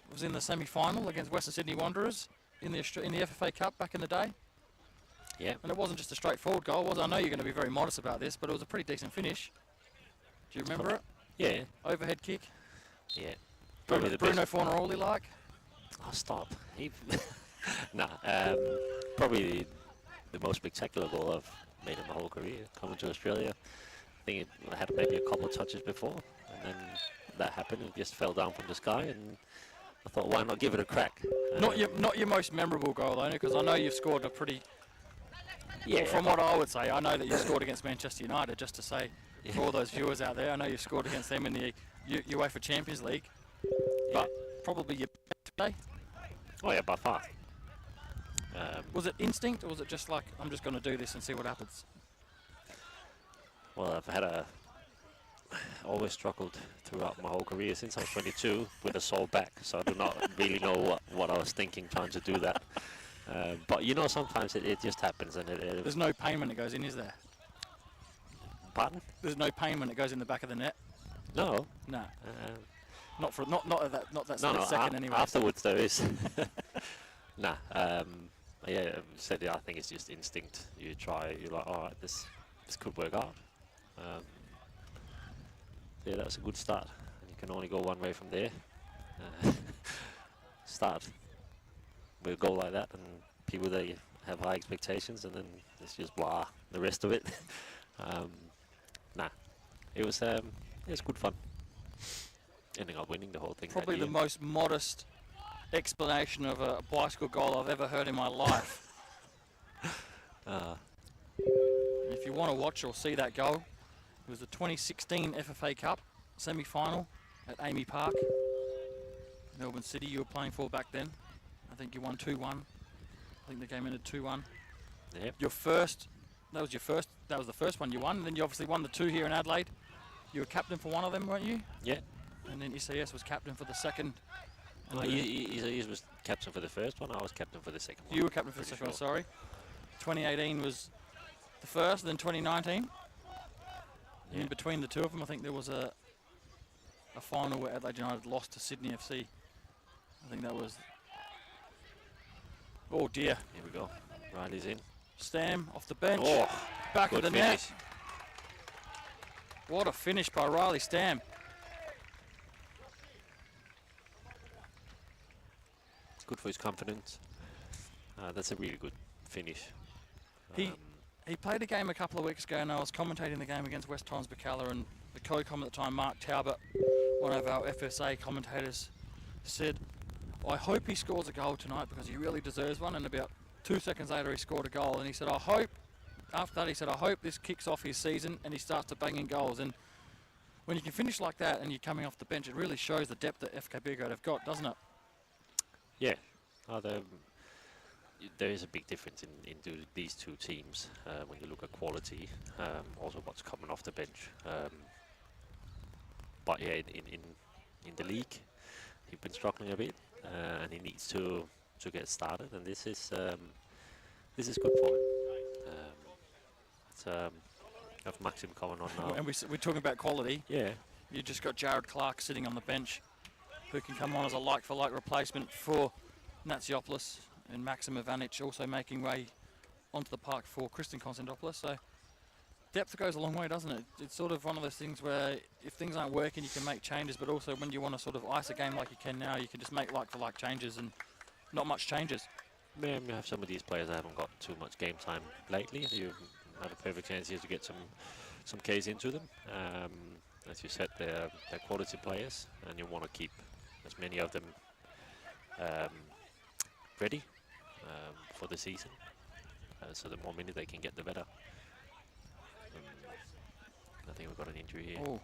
It was in the semi-final against Western Sydney Wanderers in the FFA Cup back in the day. Yeah. And it wasn't just a straightforward goal, was it? I know you're going to be very modest about this, but it was a pretty decent finish. Do you remember it? Yeah. Overhead kick. Yeah. Bruno Fornaroli like. Oh, stop. Nah. Probably the most spectacular goal I've made in my whole career coming to Australia. I think it had maybe a couple of touches before, and then that happened. It just fell down from the sky, and I thought, why not give it a crack? Not your most memorable goal, though, because I know you've scored a pretty. Yeah. From what I would say, I know that you scored against Manchester United. Just to say, for all those viewers out there, I know you scored against them in the UEFA Champions League. But probably your best day. Oh yeah, by far. Was it instinct, or was it just like, I'm just going to do this and see what happens? Well, I've always struggled throughout my whole career since I was 22 with a sore back, so I do not really know what I was thinking trying to do that. But you know, sometimes it just happens, and there's no pain when it goes in, is there? Pardon? There's no pain when it goes in the back of the net. No. No. Not at that no, second anyway. Afterwards there is. Nah. Yeah, I think it's just instinct. You're like, all right, this could work out. Yeah, that's a good start. You can only go one way from there. Start with a goal like that, and people that have high expectations, and then it's just blah, the rest of it. Nah, it was good fun. Ending up winning the whole thing. Probably the most modest explanation of a bicycle goal I've ever heard in my life. If you want to watch or see that goal, it was the 2016 FFA Cup semi-final at Amy Park, Melbourne City. You were playing for back then. I think you won 2-1. I think the game ended 2-1. Yep. That was the first one you won. And then you obviously won the two here in Adelaide. You were captain for one of them, weren't you? Yeah. And then ECS was captain for the second. He was captain for the first one. I was captain for the second one. You were captain for the second one, sorry. 2018 was the first, then 2019. Yeah. In between the two of them, I think there was a final where Adelaide United lost to Sydney FC. I think that was... Oh dear. Here we go. Riley's in. Stam off the bench. Oh, back of the finish. net. What a finish by Riley Stam. Good for his confidence. That's a really good finish. He played a game a couple of weeks ago, and I was commentating the game against West Torrens Bacalla, and the co-com at the time, Mark Talbot, one of our FSA commentators, said, I hope he scores a goal tonight because he really deserves one. And about 2 seconds later he scored a goal, and he said, I hope this kicks off his season and he starts to bang in goals. And when you can finish like that and you're coming off the bench, it really shows the depth that FK Beograd have got, doesn't it? Yeah. There is a big difference in these two teams when you look at quality, also what's coming off the bench. But yeah, in the league, he's been struggling a bit, and he needs to get started. And this is good for him. Have Maxim coming on now. And we're talking about quality. Yeah. You just got Jared Clark sitting on the bench, who can come on as a like-for-like replacement for Natsiopoulos, and Maxim Ivanic also making way onto the park for Christian Konstantopoulos. So depth goes a long way, doesn't it? It's sort of one of those things where if things aren't working, you can make changes, but also when you want to sort of ice a game like you can now, you can just make like-for-like changes, and not much changes. Yeah, you have some of these players that haven't got too much game time lately. You have a perfect chance here to get some Ks into them. As you said, they're quality players, and you want to keep as many of them ready for the season. So the more minutes they can get, the better. I think we've got an injury here. Oh,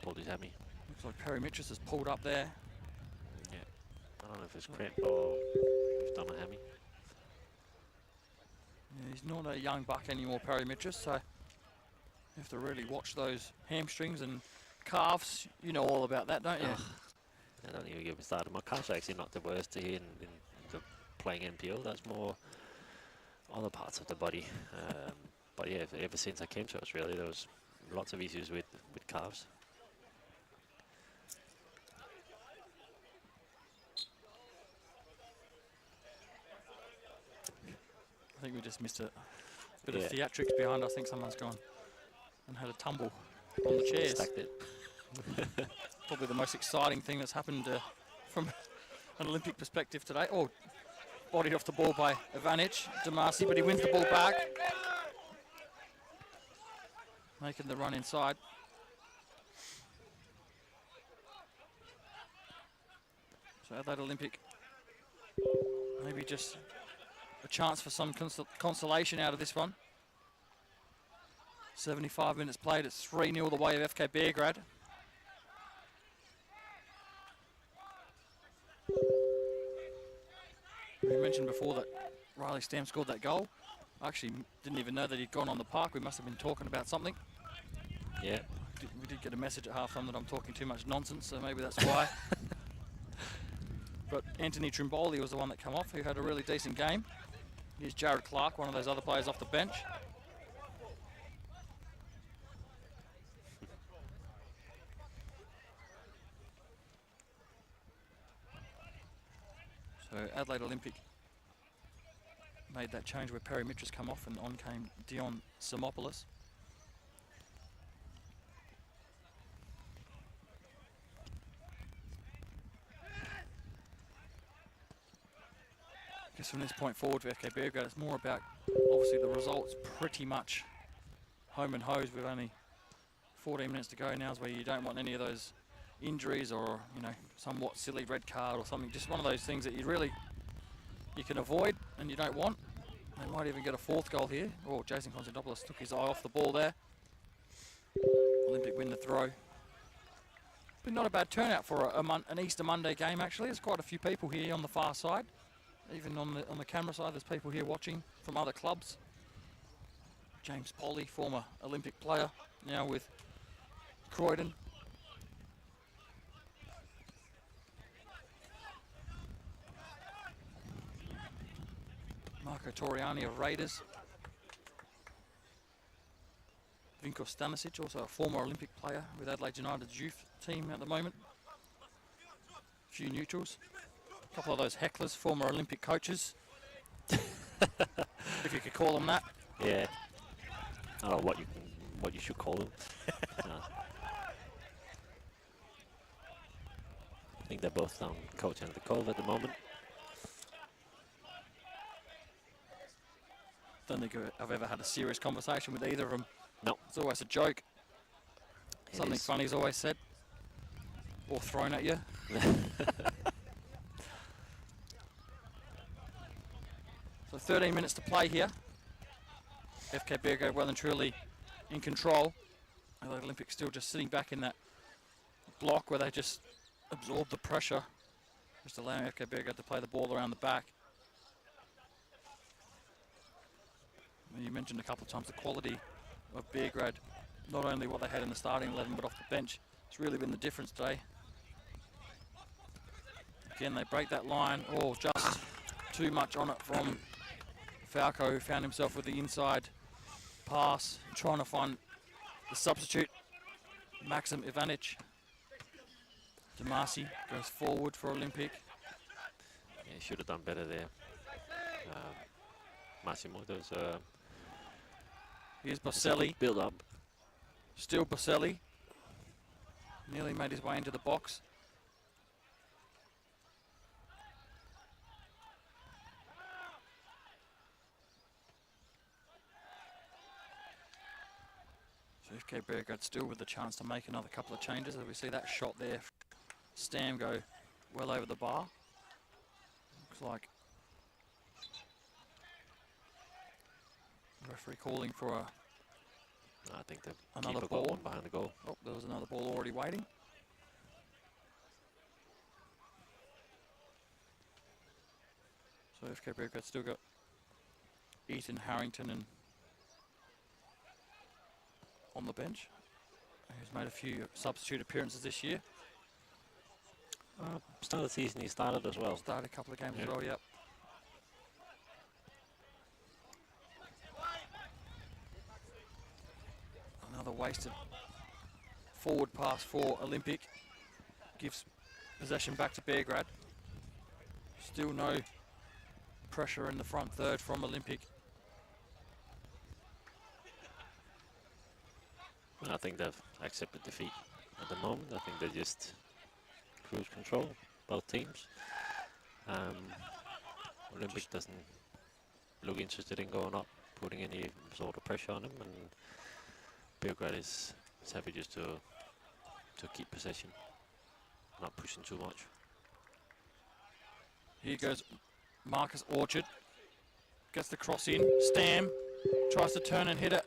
pulled his hammy. Looks like Perry Mitchell has pulled up there. Yeah. I don't know if it's cramp or he's done a hammy. Yeah, he's not a young buck anymore, Perry Mitchell, so you have to really watch those hamstrings and calves. You know all about that, don't you? I don't even get me started. My calves are actually not the worst here in the playing NPL. That's more other parts of the body. But yeah, ever since I came to Australia, there was lots of issues with calves. I think we just missed a bit of theatrics behind. I think someone's gone and had a tumble on the chairs. Stacked it. Probably the most exciting thing that's happened from an Olympic perspective today. Oh, bodied off the ball by Ivanic, Damasi, but he wins the ball back. Making the run inside. So Adelaide Olympic, maybe just a chance for some consolation out of this one. 75 minutes played, it's 3-0 the way of FK Beograd. We mentioned before that Riley Stam scored that goal. I actually didn't even know that he'd gone on the park. We must have been talking about something. Yeah. We did get a message at halftime that I'm talking too much nonsense, so maybe that's why. But Anthony Trimboli was the one that came off, who had a really decent game. Here's Jared Clark, one of those other players off the bench. So Adelaide Olympic made that change where Perry Mitchell's come off and on came Dion Simopoulos. I guess from this point forward for FK Beograd, it's more about obviously the results pretty much home and hose with only 14 minutes to go. Now is where you don't want any of those injuries or, you know, somewhat silly red card or something. Just one of those things that you can avoid and you don't want. They might even get a fourth goal here. Oh, Jason Constantopoulos took his eye off the ball there. Olympic win the throw. But not a bad turnout for an Easter Monday game, actually. There's quite a few people here on the far side. Even on the camera side, there's people here watching from other clubs. James Polly, former Olympic player, now with Croydon. Marco Toriani of Raiders. Vinko Stanisic, also a former Olympic player with Adelaide United's youth team at the moment. A few neutrals. A couple of those hecklers, former Olympic coaches. If you could call them that. Yeah. I don't know what you should call them. I think they're both down coaching the Cove at the moment. Don't think I've ever had a serious conversation with either of them. No. It's always a joke. It Something is. funny's always said. Or thrown at you. So 13 minutes to play here. FK Beograd well and truly in control. Adelaide Olympic still just sitting back in that block where they just absorb the pressure. Just allowing FK Beograd to play the ball around the back. You mentioned a couple of times the quality of Beograd, not only what they had in the starting 11 but off the bench. It's really been the difference today. Again, they break that line. Oh, just too much on it from Falco, who found himself with the inside pass, trying to find the substitute, Maxim Ivanic. Damasi goes forward for Olympic. Yeah, should have done better there. Massimo does. Here's Boselli. Build up. Still Boselli. Nearly made his way into the box. So FK Beograd still with the chance to make another couple of changes. As we see that shot there, Stam go well over the bar. Looks like the referee calling for I think the Another keeper ball. got one behind the goal. Oh, there was another ball already waiting. So FK Beograd still got Ethan Harrington and on the bench, who's made a few substitute appearances this year. Start of the season he started as well. Started a couple of games as Yeah. well, yep. Another wasted forward pass for Olympic. Gives possession back to Beograd. Still no pressure in the front third from Olympic. I think they've accepted defeat at the moment. I think they just cruise control, both teams. Olympic doesn't look interested in going up, putting any sort of pressure on them, and Beograd is happy just to keep possession, not pushing too much. Here goes Marcus Orchard. Gets the cross in. Stam tries to turn and hit it.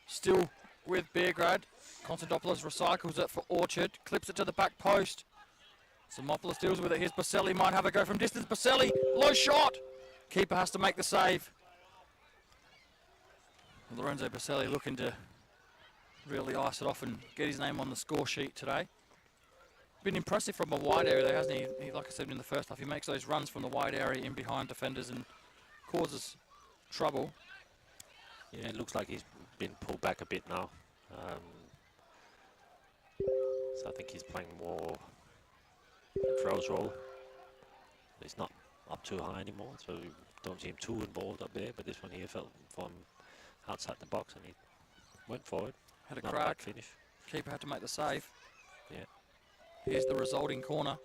Still with Beograd. Konstantopoulos recycles it for Orchard. Clips it to the back post. Simopoulos deals with it. Here's Baselli. Might have a go from distance. Baselli. Low shot. Keeper has to make the save. Lorenzo Baselli looking to really ice it off and get his name on the score sheet today. Been impressive from a wide area there, hasn't he? Like I said in the first half, he makes those runs from the wide area in behind defenders and causes trouble. Yeah, it looks like he's been pulled back a bit now. So I think he's playing more in Fro's role. He's not up too high anymore, so we don't see him too involved up there. But this one here felt from outside the box and he went forward. Had a Not crack. bad finish. Keeper had to make the save. Yeah. Here's the resulting corner.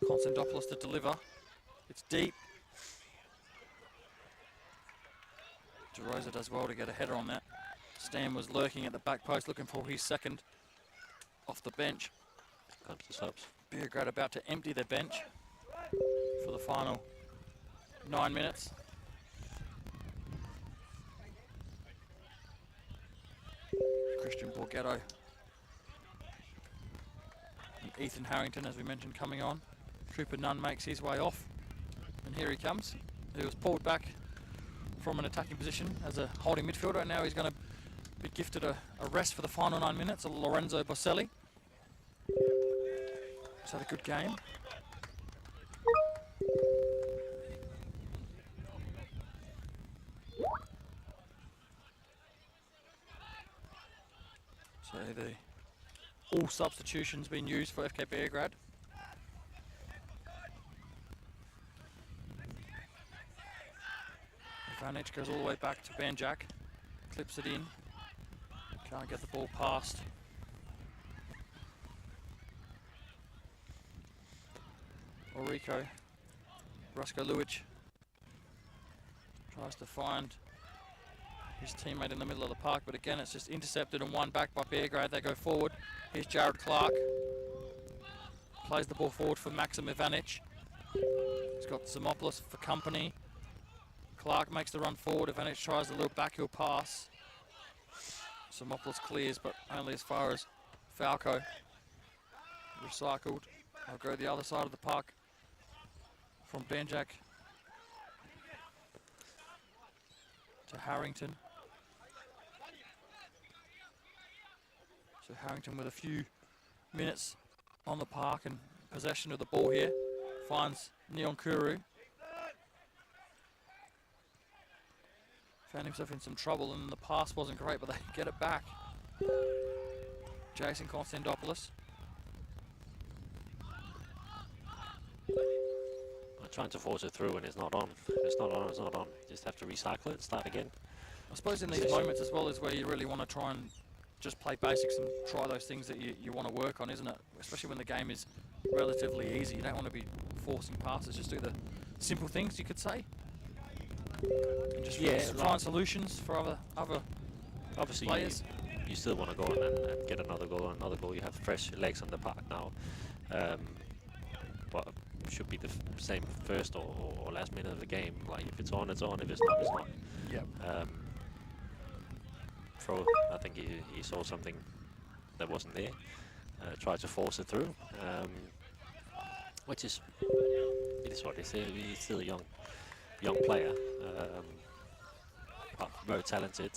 Konstantopoulos to deliver. It's deep. DeRosa does well to get a header on that. Stam was lurking at the back post looking for his second off the bench. Comes the subs. Beograd about to empty their bench for the final 9 minutes. Christian Borghetto and Ethan Harrington, as we mentioned, coming on. Trooper Nunn makes his way off, and here he comes. He was pulled back from an attacking position as a holding midfielder, and now he's going to be gifted a rest for the final 9 minutes. Lorenzo Baselli. He's had a good game. So all substitutions being used for FK Beograd. Ivanic goes all the way back to Banjak, clips it in, can't get the ball past. Orico, Rusko Luic tries to find his teammate in the middle of the park, but again it's just intercepted and won back by Beograd. They go forward. Here's Jared Clark. Plays the ball forward for Maxim Ivanic. He's got Simopoulos for company. Clark makes the run forward. Ivanic tries a little backheel pass. Simopoulos clears, but only as far as Falco. Recycled. I'll go the other side of the park from Banjak to Harrington. So Harrington with a few minutes on the park and possession of the ball here. Finds Neon Kuru. Found himself in some trouble and the pass wasn't great, but they get it back. Jason Konstantopoulos. Trying to force it through and it's not on. If it's not on, it's not on. You just have to recycle it and start again. I suppose in these moments as well is where you really want to try and just play basics and try those things that you want to work on, isn't it? Especially when the game is relatively easy. You don't want to be forcing passes, just do the simple things, you could say. And just find solutions for other obviously players. You still want to go on and get another goal. You have fresh legs on the park now. But should be the same first or last minute of the game. Like if it's on, it's on. If it's not, it's not. Yep. throw. I think he saw something that wasn't there. Tried to force it through, which is it is what it is. He's still a young player, but very talented.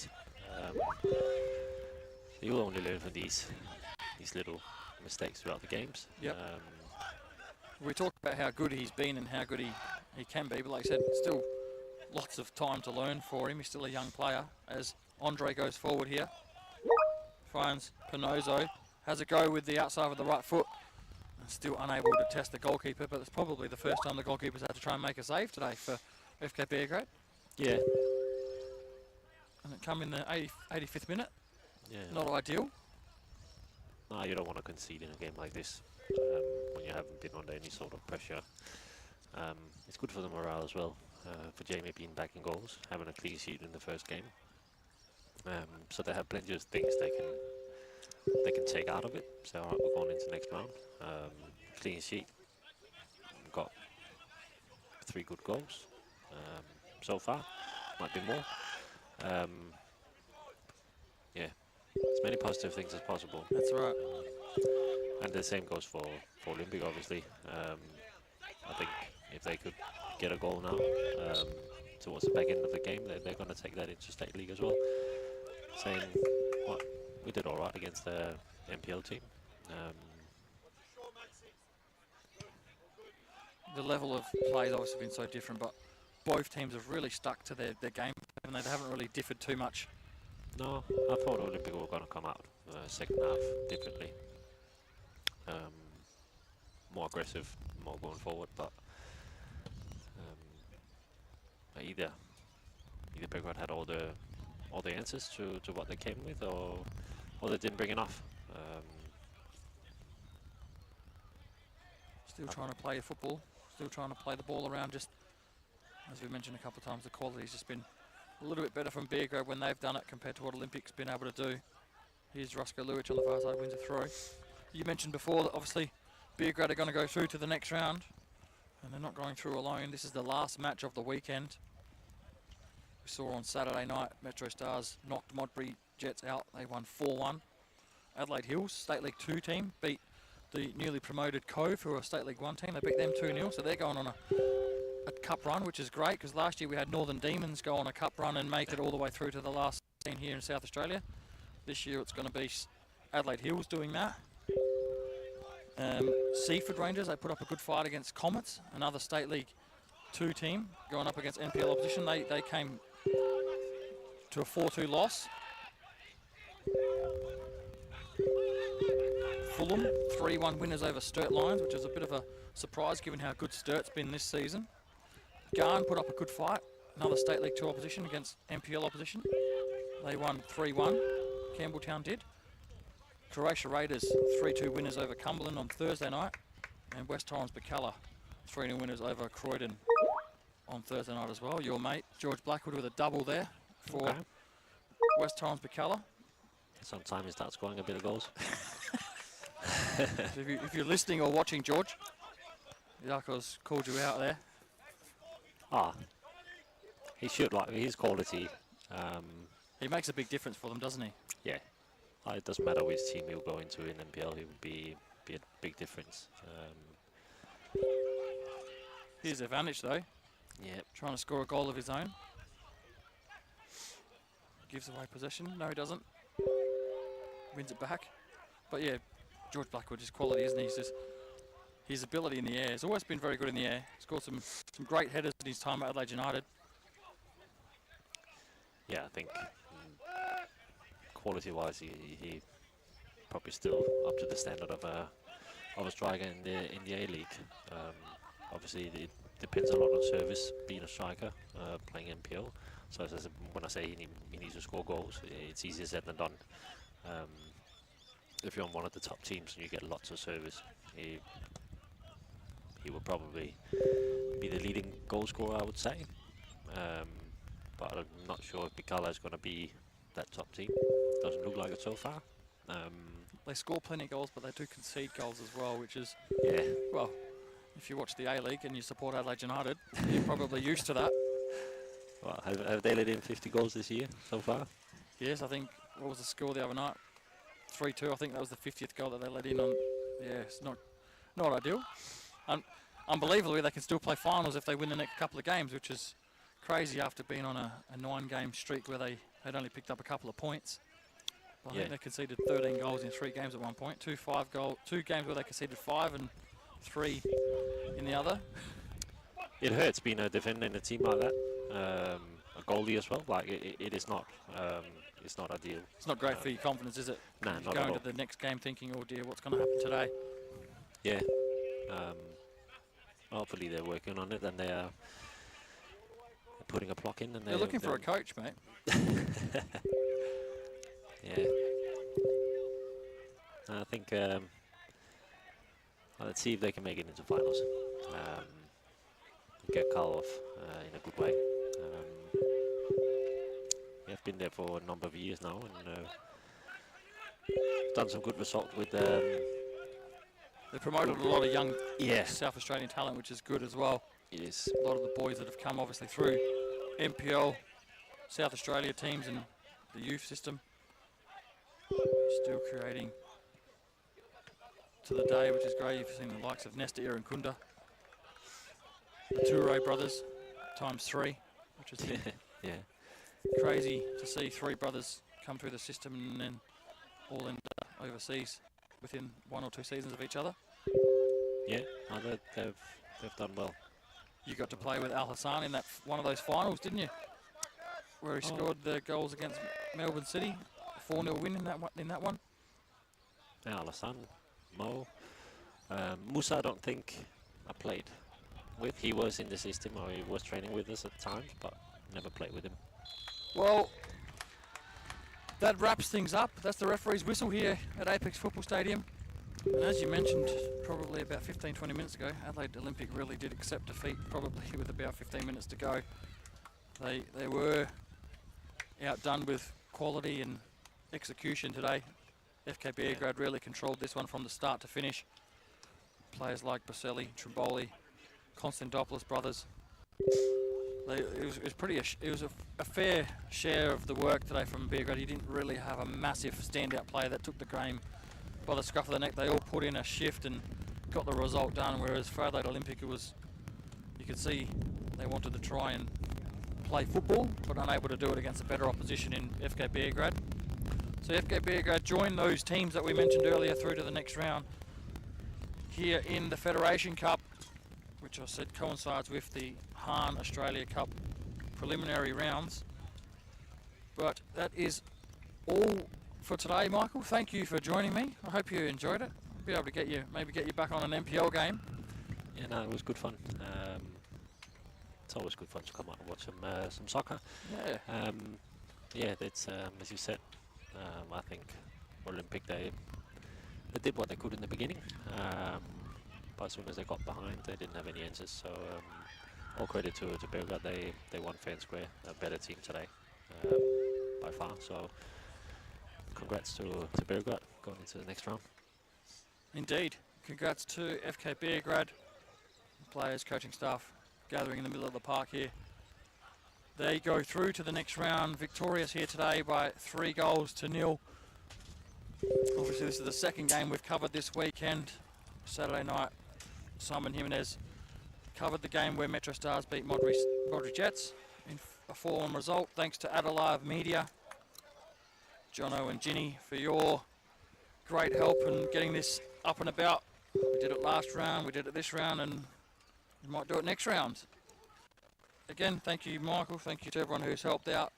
You will only learn from these little mistakes throughout the games. Yep. We talk about how good he's been and how good he can be, but like I said, still lots of time to learn for him. He's still a young player. As Andre goes forward here, finds Pinozo, has a go with the outside of the right foot, and still unable to test the goalkeeper, but it's probably the first time the goalkeeper's had to try and make a save today for FK Beograd. Yeah. And it come in the 85th minute. Yeah. Not ideal. No, you don't want to concede in a game like this when you haven't been under any sort of pressure. It's good for the morale as well. For Jamie being back in goals, having a clean sheet in the first game. So they have plenty of things they can take out of it. So alright, we're going into the next round. Clean sheet. We've got 3 good goals so far. Might be more. Yeah, as many positive things as possible. That's right. And the same goes for Olympic, obviously. I think if they could get a goal now towards the back end of the game, they're going to take that into State League as well. Saying, well, we did all right against the MPL team. The level of play has obviously been so different, but both teams have really stuck to their game, and they haven't really differed too much. No, I thought Olympic were going to come out second half differently. More aggressive, more going forward, but either Beograd had all the answers to what they came with, or they didn't bring enough. Still trying to play football, still trying to play the ball around. Just as we mentioned a couple of times, the quality's just been a little bit better from Beograd when they've done it compared to what Olympic's been able to do. Here's Roscoe Lewich on the far side, wins a throw. You mentioned before that obviously Beograd are going to go through to the next round, and they're not going through alone. This is the last match of the weekend. We saw on Saturday night, Metro Stars knocked Modbury Jets out. They won 4-1. Adelaide Hills, State League 2 team, beat the newly promoted Cove, who are a State League 1 team. They beat them 2-0, so they're going on a cup run, which is great, because last year we had Northern Demons go on a cup run and make it all the way through to the last scene here in South Australia. This year it's going to be Adelaide Hills doing that. Seaford Rangers, they put up a good fight against Comets, another State League 2 team, going up against NPL opposition. They came to a 4-2 loss. Fulham, 3-1 winners over Sturt Lions, which is a bit of a surprise given how good Sturt's been this season. Garn put up a good fight, another State League 2 opposition against NPL opposition. They won 3-1, Campbelltown did. Croatia Raiders, 3-2 winners over Cumberland on Thursday night. And West Torrens Bacalla, 3-0 winners over Croydon on Thursday night as well. Your mate, George Blackwood, with a double there for West Torrens Bacalla. Sometimes he starts scoring a bit of goals. If you're listening or watching, George, Yako's called you out there. He should, like his quality. He makes a big difference for them, doesn't he? Yeah. It doesn't matter which team he'll go into in NPL, he would be a big difference. Here's advantage though. Yeah. Trying to score a goal of his own. Gives away possession. No, he doesn't. Wins it back. But yeah, George Blackwood, his quality, isn't he? His ability in the air. He's always been very good in the air. Scored some great headers in his time at Adelaide United. Yeah, I think quality-wise, he probably still up to the standard of a striker in the A-League. Obviously, it depends a lot on service, being a striker, playing NPL. So when I say he needs to score goals, it's easier said than done. If you're on one of the top teams and you get lots of service, he will probably be the leading goal scorer, I would say. But I'm not sure if Bacalla is going to be that top team. Doesn't look like it so far. They score plenty of goals, but they do concede goals as well, which is, yeah. Well, if you watch the A-League and you support Adelaide United, you're probably used to that. Well, have they let in 50 goals this year so far? Yes, I think what was the score the other night? 3-2. I think that was the 50th goal that they let in on. Yeah, it's not ideal. Unbelievably, they can still play finals if they win the next couple of games, which is crazy after being on a 9-game streak where they had only picked up a couple of points. I think they conceded 13 goals in 3 games at one point. 2 games where they conceded 5 and 3 in the other. It hurts being a defender in a team like that. A goalie as well. Like it is not. It's not ideal. It's not great for your confidence, is it? Nah, You're not going at all. to the next game thinking, oh dear, what's going to happen today? Yeah. Hopefully they're working on it and they are putting a block in. And they're looking for a coach, mate. Yeah. I think. Let's see if they can make it into finals. Get Carl off in a good way. They've been there for a number of years now and done some good results with. They promoted a lot of young South Australian talent, which is good as well. It is. A lot of the boys that have come obviously through NPL, South Australia teams and the youth system. Still creating to the day, which is great. You've seen the likes of Nesta Irankunda, the Toure brothers, ×3, which is crazy to see 3 brothers come through the system and then all end up overseas within 1 or 2 seasons of each other. Yeah, no, they've done well. You got to play with Al Hassan in that one of those finals, didn't you? Where he scored the goals against Melbourne City, 4-0 win in that one. Al Hassan, Mo, Musa. I don't think I played with. He was in the system or he was training with us at times, but never played with him. Well, that wraps things up. That's the referee's whistle here at Apex Football Stadium. And as you mentioned, probably about 15-20 minutes ago, Adelaide Olympic really did accept defeat, probably with about 15 minutes to go. They were outdone with quality and execution today. FK Beograd really controlled this one from the start to finish. Players like Baselli, Trimboli, Konstantopoulos brothers. It was a fair share of the work today from Beograd. He didn't really have a massive standout player that took the game by the scruff of the neck. They all put in a shift and got the result done, whereas for Adelaide Olympic it was, you could see they wanted to try and play football but unable to do it against a better opposition in FK Beograd. So FK Beograd joined those teams that we mentioned earlier through to the next round here in the Federation Cup, which I said coincides with the Hahn Australia Cup preliminary rounds. But that is all for today, Michael. Thank you for joining me. I hope you enjoyed it. Be able to get you back on an NPL game. Yeah, no, it was good fun. It's always good fun to come out and watch some soccer. Yeah. Yeah, it's as you said. I think Olympic they did what they could in the beginning. But as soon as they got behind, they didn't have any answers. So all credit to Beograd. They won fair and square. A better team today by far. So congrats to Beograd going into the next round. Indeed. Congrats to FK Beograd. Players, coaching staff gathering in the middle of the park here. They go through to the next round, victorious here today by 3-0. Obviously this is the second game we've covered this weekend. Saturday night, Simon Jimenez covered the game where Metro Stars beat Modri Jets in a 4-1 result. Thanks to Adelaide Media, Jono and Ginny for your great help in getting this up and about. We did it last round, we did it this round, and we might do it next round. Again, thank you, Michael. Thank you to everyone who's helped out.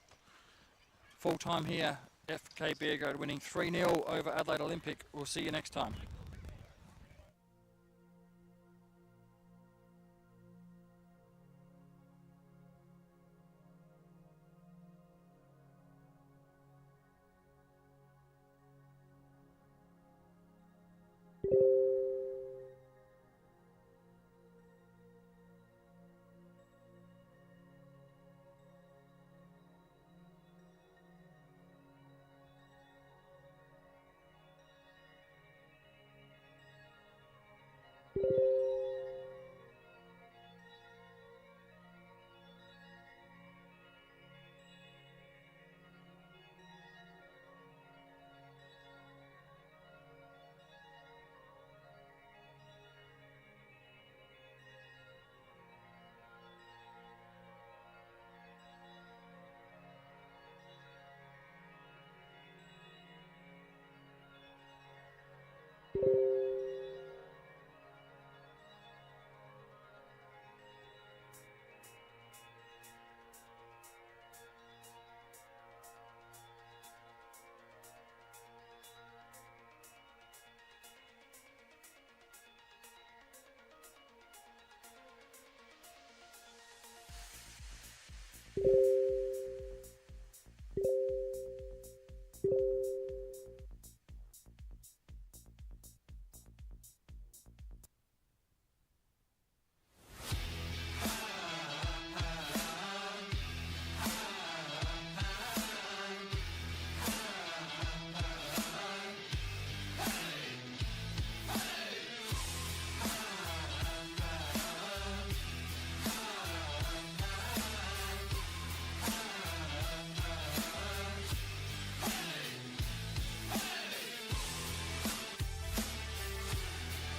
Full time here, FK Beograd winning 3-0 over Adelaide Olympic. We'll see you next time.